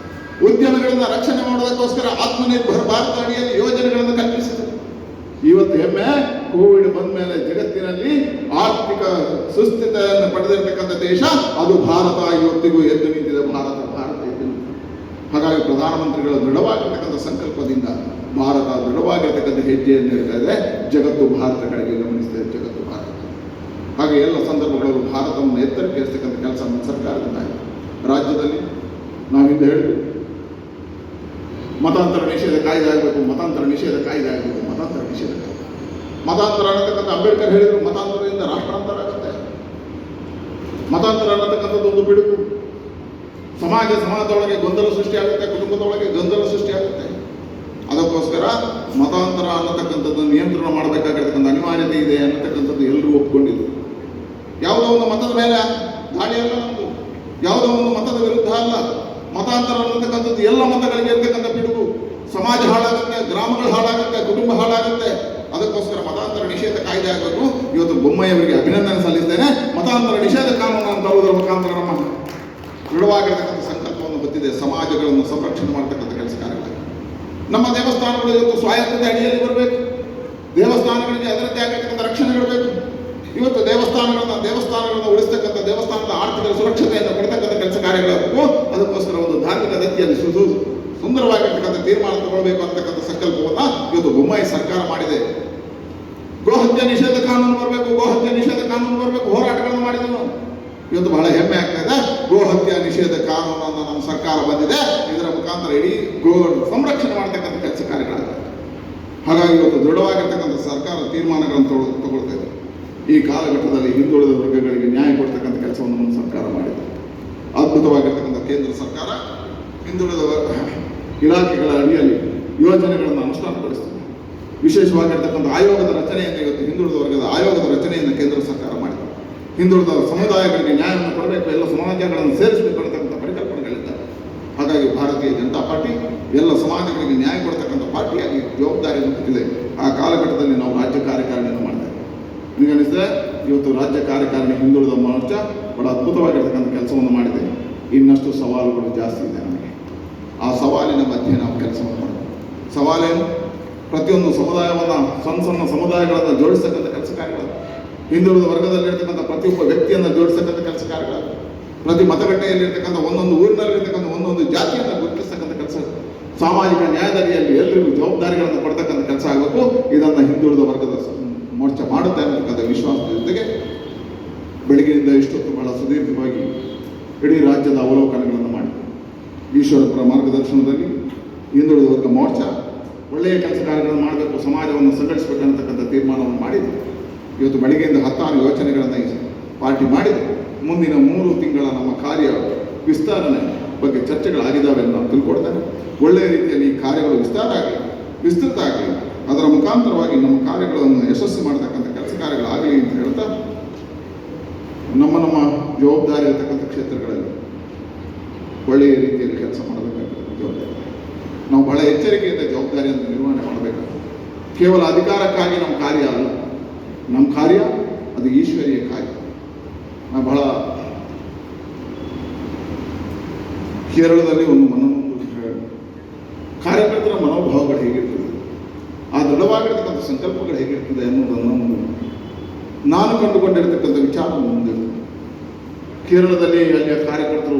ಉದ್ಯಮಗಳನ್ನು ರಕ್ಷಣೆ ಮಾಡೋದಕ್ಕೋಸ್ಕರ ಆತ್ಮನಿರ್ಭರ ಭಾರತ ಅಡಿಯಲ್ಲಿ ಯೋಜನೆಗಳನ್ನು ಕಲ್ಪಿಸಿದೆ. ಇವತ್ತು ಹೆಮ್ಮೆ, ಕೋವಿಡ್ ಬಂದ ಮೇಲೆ ಜಗತ್ತಿನಲ್ಲಿ ಆರ್ಥಿಕ ಸುಸ್ಥಿತಿಯನ್ನು ಪಡೆದಿರತಕ್ಕಂಥ ದೇಶ ಅದು ಭಾರತ. ಇವತ್ತಿಗೂ ಎದ್ದು ನಿಂತಿದೆ ಭಾರತ ಎದ್ದು ನಿಂತಿದೆ. ಹಾಗಾಗಿ ಪ್ರಧಾನಮಂತ್ರಿಗಳ ದೃಢವಾಗಿರ್ತಕ್ಕಂಥ ಸಂಕಲ್ಪದಿಂದ ಭಾರತ ದೃಢವಾಗಿರ್ತಕ್ಕಂಥ ಹೆಜ್ಜೆಯನ್ನು ಇಡ್ತಾ ಇದೆ. ಜಗತ್ತು ಭಾರತ ಕಡೆಗೆ ಗಮನಿಸಿದೆ, ಜಗತ್ತು ಭಾರತ. ಹಾಗೆ ಎಲ್ಲ ಸಂದರ್ಭಗಳಲ್ಲೂ ಭಾರತವನ್ನು ಎತ್ತರಕ್ಕೆ ಏರಿಸ್ತಕ್ಕಂಥ ಕೆಲಸ ನಮ್ಮ ಸರ್ಕಾರದಿಂದ ಆಗಿದೆ. ರಾಜ್ಯದಲ್ಲಿ ನಾವು ಹಿಂದೆ ಹೇಳಿದ್ವಿ, ಮತಾಂತರ ನಿಷೇಧ ಕಾಯ್ದೆ ಆಗಬೇಕು, ಮತಾಂತರ ನಿಷೇಧ ಕಾಯ್ದೆ ಆಗಬೇಕು, ಮತಾಂತರ ನಿಷೇಧ ಕಾಯ್ದೆ. ಮತಾಂತರ ಅನ್ನತಕ್ಕಂಥ ಅಂಬೇಡ್ಕರ್ ಹೇಳಿದ್ರು, ಮತಾಂತರದಿಂದ ರಾಷ್ಟ್ರಾಂತರ ಆಗುತ್ತೆ. ಮತಾಂತರ ಅನ್ನತಕ್ಕಂಥದ್ದು ಒಂದು ಬಿಡುಗು. ಸಮಾಜದೊಳಗೆ ಗೊಂದಲ ಸೃಷ್ಟಿಯಾಗುತ್ತೆ, ಕುಟುಂಬದೊಳಗೆ ಗೊಂದಲ ಸೃಷ್ಟಿಯಾಗುತ್ತೆ. ಅದಕ್ಕೋಸ್ಕರ ಮತಾಂತರ ಅನ್ನತಕ್ಕಂಥದ್ದು ನಿಯಂತ್ರಣ ಮಾಡಬೇಕಾಗಿರ್ತಕ್ಕಂಥ ಅನಿವಾರ್ಯತೆ ಇದೆ ಅನ್ನತಕ್ಕಂಥದ್ದು ಎಲ್ಲರೂ ಒಪ್ಕೊಂಡಿದ್ರು. ಯಾವುದೋ ಒಂದು ಮತದ ಮೇಲೆ ದಾಳಿ ಅಲ್ಲ ನಮ್ಮದು, ಯಾವುದೋ ಒಂದು ಮತದ ವಿರುದ್ಧ ಅಲ್ಲ. ಮತಾಂತರ ಅನ್ನತಕ್ಕಂಥದ್ದು ಎಲ್ಲ ಮತಗಳಿಗೆ ಇರ್ತಕ್ಕಂಥ ಬಿಡುಗು. ಸಮಾಜ ಹಾಳಾಗುತ್ತೆ, ಗ್ರಾಮಗಳು ಹಾಳಾಗುತ್ತೆ, ಕುಟುಂಬ ಹಾಳಾಗುತ್ತೆ. ಅದಕ್ಕೋಸ್ಕರ ಮತಾಂತರ ನಿಷೇಧ ಕಾಯ್ದೆ ಆಗಬೇಕು. ಇವತ್ತು ಬೊಮ್ಮಾಯಿಯವರಿಗೆ ಅಭಿನಂದನೆ ಸಲ್ಲಿಸ್ತೇನೆ. ಮತಾಂತರ ನಿಷೇಧ ಕಾನೂನನ್ನು ತರುವುದರ ಮುಖಾಂತರ ನಮ್ಮ ದೃಢವಾಗಿರ್ತಕ್ಕಂಥ ಸಂಕಲ್ಪವನ್ನು ಹೊತ್ತಿದೆ. ಸಮಾಜಗಳನ್ನು ಸಂರಕ್ಷಣೆ ಮಾಡತಕ್ಕಂಥ ಕೆಲಸ ಕಾರ್ಯಗಳು. ನಮ್ಮ ದೇವಸ್ಥಾನಗಳು ಇವತ್ತು ಸ್ವಾಯತ್ತತೆ ಅಡಿಯಲ್ಲಿ ಬರಬೇಕು. ದೇವಸ್ಥಾನಗಳಿಗೆ ಅದರದ್ದೇ ಆಗಿರ್ತಕ್ಕಂಥ ರಕ್ಷಣೆಗಳು ಬೇಕು. ಇವತ್ತು ದೇವಸ್ಥಾನಗಳನ್ನು ಉಳಿಸ್ತಕ್ಕಂಥ, ದೇವಸ್ಥಾನದ ಆರ್ಥಿಕ ಸುರಕ್ಷತೆಯನ್ನು ಕೊಡ್ತಕ್ಕಂಥ ಕೆಲಸ ಕಾರ್ಯಗಳಾಗಬೇಕು. ಅದಕ್ಕೋಸ್ಕರ ಒಂದು ಧಾರ್ಮಿಕ ದತ್ತಿಯಲ್ಲಿ ಸುಂದರವಾಗಿರ್ತಕ್ಕಂಥ ತೀರ್ಮಾನ ತಗೊಳ್ಬೇಕು ಅಂತಕ್ಕಂಥ ಸಂಕಲ್ಪವನ್ನು ಇವತ್ತು ಬೊಮ್ಮಾಯಿ ಸರ್ಕಾರ ಮಾಡಿದೆ. ಗೋಹತ್ಯೆ ನಿಷೇಧ ಕಾನೂನು ಬರಬೇಕು, ಗೋಹತ್ಯೆ ನಿಷೇಧ ಕಾನೂನು ಬರಬೇಕು, ಹೋರಾಟಗಳನ್ನು ಮಾಡಿದನು. ಇವತ್ತು ಬಹಳ ಹೆಮ್ಮೆ ಆಗ್ತದೆ. ಗೋಹತ್ಯೆ ನಿಷೇಧ ಕಾನೂನನ್ನು ನಮ್ಮ ಸರ್ಕಾರ ಬಂದಿದೆ. ಇದರ ಮುಖಾಂತರ ಇಡೀ ಸಂರಕ್ಷಣೆ ಮಾಡತಕ್ಕಂಥ ಕೆಲಸ ಕಾರ್ಯಗಳಾಗ್ತದೆ. ಹಾಗಾಗಿ ಇವತ್ತು ದೃಢವಾಗಿರ್ತಕ್ಕಂಥ ಸರ್ಕಾರ ತೀರ್ಮಾನಗಳನ್ನು ತಗೊಳ್ತಾ ಇದೆ. ಈ ಕಾಲಘಟ್ಟದಲ್ಲಿ ಹಿಂದುಳಿದ ವರ್ಗಗಳಿಗೆ ನ್ಯಾಯ ಕೊಡ್ತಕ್ಕಂಥ ಕೆಲಸವನ್ನು ನಮ್ಮ ಸರ್ಕಾರ ಮಾಡಿದೆ. ಅದ್ಭುತವಾಗಿರ್ತಕ್ಕಂಥ ಕೇಂದ್ರ ಸರ್ಕಾರ ಹಿಂದುಳಿದ ಇಲಾಖೆಗಳ ಅಡಿಯಲ್ಲಿ ಯೋಜನೆಗಳನ್ನು ಅನುಷ್ಠಾನಗೊಳಿಸುತ್ತದೆ. ವಿಶೇಷವಾಗಿರ್ತಕ್ಕಂಥ ಆಯೋಗದ ರಚನೆಯನ್ನು, ಇವತ್ತು ಹಿಂದುಳಿದ ವರ್ಗದ ಆಯೋಗದ ರಚನೆಯನ್ನು ಕೇಂದ್ರ ಸರ್ಕಾರ ಮಾಡಿದೆ. ಹಿಂದುಳಿದ ಸಮುದಾಯಗಳಿಗೆ ನ್ಯಾಯವನ್ನು ಕೊಡಬೇಕು, ಎಲ್ಲ ಸಮಾಜಗಳನ್ನು ಸೇರಿಸಬೇಕು ಅನ್ನತಕ್ಕಂಥ ಪರಿಕಲ್ಪನೆಗಳಿದ್ದಾವೆ. ಹಾಗಾಗಿ ಭಾರತೀಯ ಜನತಾ ಪಾರ್ಟಿ ಎಲ್ಲ ಸಮಾಜಗಳಿಗೆ ನ್ಯಾಯ ಕೊಡ್ತಕ್ಕಂಥ ಪಾರ್ಟಿಯಾಗಿ ಜವಾಬ್ದಾರಿಯನ್ನು ಹೊತ್ತಿದೆ. ಆ ಕಾಲಘಟ್ಟದಲ್ಲಿ ನಾವು ರಾಜ್ಯ ಕಾರ್ಯಕಾರಿಣಿಯನ್ನು ಮಾಡ್ತೇವೆ. ನಿಮಗನಿಸಿದೆ, ಇವತ್ತು ರಾಜ್ಯ ಕಾರ್ಯಕಾರಿಣಿ ಹಿಂದುಳಿದ ಮೋರ್ಚಾ ಬಹಳ ಅದ್ಭುತವಾಗಿರ್ತಕ್ಕಂಥ ಕೆಲಸವನ್ನು ಮಾಡಿದೆ. ಇನ್ನಷ್ಟು ಸವಾಲುಗಳು ಜಾಸ್ತಿ ಇದೆ ನಮಗೆ. ಆ ಸವಾಲಿನ ಮಧ್ಯೆ ನಾವು ಕೆಲಸವನ್ನು ಮಾಡಬೇಕು. ಸವಾಲೇನು? ಪ್ರತಿಯೊಂದು ಸಮುದಾಯವನ್ನು, ಸಣ್ಣ ಸಮುದಾಯಗಳನ್ನು ಜೋಡಿಸ್ತಕ್ಕಂಥ ಕೆಲಸ ಕಾರ್ಯಗಳು. ಹಿಂದುಳಿದ ವರ್ಗದಲ್ಲಿರ್ತಕ್ಕಂಥ ಪ್ರತಿಯೊಬ್ಬ ವ್ಯಕ್ತಿಯನ್ನು ಜೋಡಿಸ್ತಕ್ಕಂಥ ಕೆಲಸ ಕಾರ್ಯಗಳು. ಪ್ರತಿ ಮತಗಟ್ಟೆಯಲ್ಲಿರ್ತಕ್ಕಂಥ ಒಂದೊಂದು ಊರಿನಲ್ಲಿರ್ತಕ್ಕಂಥ ಒಂದೊಂದು ಜಾತಿಯನ್ನು ಗುರುತಿಸ್ತಕ್ಕಂಥ ಕೆಲಸ. ಸಾಮಾಜಿಕ ನ್ಯಾಯದಡಿಯಲ್ಲಿ ಎಲ್ಲರಿಗೂ ಜವಾಬ್ದಾರಿಗಳನ್ನು ಕೊಡ್ತಕ್ಕಂಥ ಕೆಲಸ ಆಗಬೇಕು. ಇದನ್ನು ಹಿಂದುಳಿದ ವರ್ಗದ ಮೋರ್ಚಾ ಮಾಡುತ್ತೆ ಅನ್ನತಕ್ಕಂಥ ವಿಶ್ವಾಸದ ಜೊತೆಗೆ ಬೆಳಗಿನಿಂದ ಇಷ್ಟೊತ್ತು ಬಹಳ ಸುದೀರ್ಘವಾಗಿ ಇಡೀ ರಾಜ್ಯದ ಅವಲೋಕನಗಳನ್ನು ಮಾಡಿ ಈಶ್ವರಪುರ ಮಾರ್ಗದರ್ಶನದಲ್ಲಿ ಹಿಂದುಳಿದ ವರ್ಗ ಮೋರ್ಚಾ ಒಳ್ಳೆಯ ಕೆಲಸ ಕಾರ್ಯಗಳನ್ನು ಮಾಡಬೇಕು, ಸಮಾಜವನ್ನು ಸಂಘಟಿಸಬೇಕನ್ನತಕ್ಕಂಥ ತೀರ್ಮಾನವನ್ನು ಮಾಡಿದೆ. ಇವತ್ತು ಬೆಳಗ್ಗೆಯಿಂದ 16 ಯೋಚನೆಗಳನ್ನು ಪಾರ್ಟಿ ಮಾಡಿದೆ. ಮುಂದಿನ 3 ತಿಂಗಳ ನಮ್ಮ ಕಾರ್ಯ ವಿಸ್ತರಣೆ ಬಗ್ಗೆ ಚರ್ಚೆಗಳಾಗಿದ್ದಾವೆ ಅಂತ ನಾನು ತಿಳ್ಕೊಡ್ತೇನೆ. ಒಳ್ಳೆಯ ರೀತಿಯಲ್ಲಿ ಈ ಕಾರ್ಯಗಳು ವಿಸ್ತೃತ ಆಗಲಿ, ಅದರ ಮುಖಾಂತರವಾಗಿ ನಮ್ಮ ಕಾರ್ಯಗಳನ್ನು ಯಶಸ್ವಿ ಮಾಡತಕ್ಕಂಥ ಕೆಲಸ ಕಾರ್ಯಗಳಾಗಲಿ ಅಂತ ಹೇಳ್ತಾ, ನಮ್ಮ ಜವಾಬ್ದಾರಿ ಇರತಕ್ಕಂಥ ಕ್ಷೇತ್ರಗಳಲ್ಲಿ ಒಳ್ಳೆಯ ರೀತಿಯಲ್ಲಿ ಕೆಲಸ ಮಾಡಬೇಕಾಗ್ತದೆ. ಜವಾಬ್ದಾರಿ ನಾವು ಬಹಳ ಎಚ್ಚರಿಕೆಯಿಂದ ಜವಾಬ್ದಾರಿಯನ್ನು ನಿರ್ವಹಣೆ ಮಾಡಬೇಕು. ಕೇವಲ ಅಧಿಕಾರಕ್ಕಾಗಿ ನಮ್ಮ ಕಾರ್ಯ ಅಲ್ಲ, ನಮ್ಮ ಕಾರ್ಯ ಅದು ಈಶ್ವರೀಯ ಕಾರ್ಯ. ನಾವು ಬಹಳ ಕೇರಳದಲ್ಲಿ ಒಂದು ಕಾರ್ಯಕರ್ತರ ಮನೋಭಾವಗಳು ಹೇಗಿರ್ತದೆ, ಆ ದೃಢವಾಗಿರ್ತಕ್ಕಂಥ ಸಂಕಲ್ಪಗಳು ಹೇಗಿರ್ತದೆ ಅನ್ನೋದನ್ನು ನಾನು ಕಂಡುಕೊಂಡಿರ್ತಕ್ಕಂಥ ವಿಚಾರ ಮುಂದೆ ಕೇರಳದಲ್ಲಿ ಅಲ್ಲಿಯ ಕಾರ್ಯಕರ್ತರು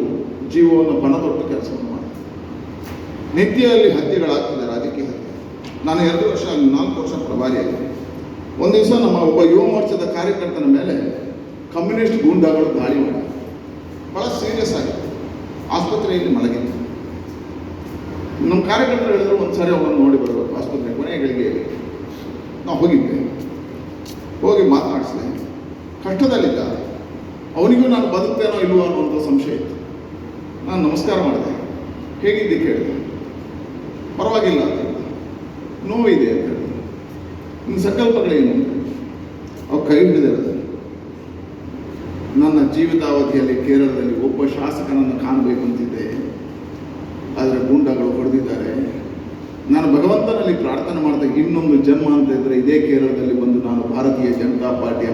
ಜೀವವನ್ನು ಪಣದೊಟ್ಟು ಕೆಲಸವನ್ನು ಮಾಡ್ತಾರೆ. ನಿತ್ಯ ಅಲ್ಲಿ ಹತ್ಯೆಗಳಾಗ್ತದೆ, ರಾಜಕೀಯ ಹತ್ಯೆ. ನಾನು 4 ವರ್ಷ ಪ್ರಭಾರಿಯಾಗಿದೆ. ಒಂದು ದಿವಸ ನಮ್ಮ ಒಬ್ಬ ಯುವ ಮೋರ್ಚಾದ ಕಾರ್ಯಕರ್ತನ ಮೇಲೆ ಕಮ್ಯುನಿಸ್ಟ್ ಗೂಂಡಾಗಳು ದಾಳಿ ಮಾಡಿ ಭಾಳ ಸೀರಿಯಸ್ ಆಗಿದೆ, ಆಸ್ಪತ್ರೆಯಲ್ಲಿ ಮಲಗಿತ್ತು. ನಮ್ಮ ಕಾರ್ಯಕರ್ತರು ಹೇಳಿದ್ರು ಒಂದು ಸಾರಿ ಅವನನ್ನು ನೋಡಿ ಬರಬೇಕು ಆಸ್ಪತ್ರೆ ಕೊನೆಯ ಗಳಿಗೆಯಲ್ಲಿ. ನಾವು ಹೋಗಿ ಮಾತನಾಡಿಸಿದೆ. ಕಷ್ಟದಲ್ಲಿದ್ದ, ಅವನಿಗೂ ನಾನು ಬದುಕ್ತೇನೋ ಇಲ್ವೋ ಅನ್ನುವಂಥ ಸಂಶಯ ಇತ್ತು. ನಾನು ನಮಸ್ಕಾರ ಮಾಡಿದೆ, ಹೇಗಿದ್ದೆ ಕೇಳಿದೆ. ಪರವಾಗಿಲ್ಲ ಅಂತ ಹೇಳಿದೆ, ನೋವಿದೆ ಅಂತ ಹೇಳಿದೆ. ನಿನ್ನ ಸಂಕಲ್ಪಗಳೇನು ಅಂತ ಅವ್ರು ಕೈ ಹಿಡಿದಿರೋದು. ನನ್ನ ಜೀವಿತಾವಧಿಯಲ್ಲಿ ಕೇರಳದಲ್ಲಿ ಒಬ್ಬ ಶಾಸಕನನ್ನು ಕಾಣಬೇಕು ಅಂತಿದ್ದೆ, ಆದರೆ ಗೂಂಡಾಗಳು ಹೊಡೆದಿದ್ದಾರೆ. ನಾನು ಭಗವಂತನಲ್ಲಿ ಪ್ರಾರ್ಥನೆ ಮಾಡಿದೆ, ಇನ್ನೊಂದು ಜನ್ಮ ಅಂತ ಇದ್ದರೆ ಇದೇ ಕೇರಳದಲ್ಲಿ ಬಂದು ನಾನು ಭಾರತೀಯ ಜನತಾ ಪಾರ್ಟಿಯ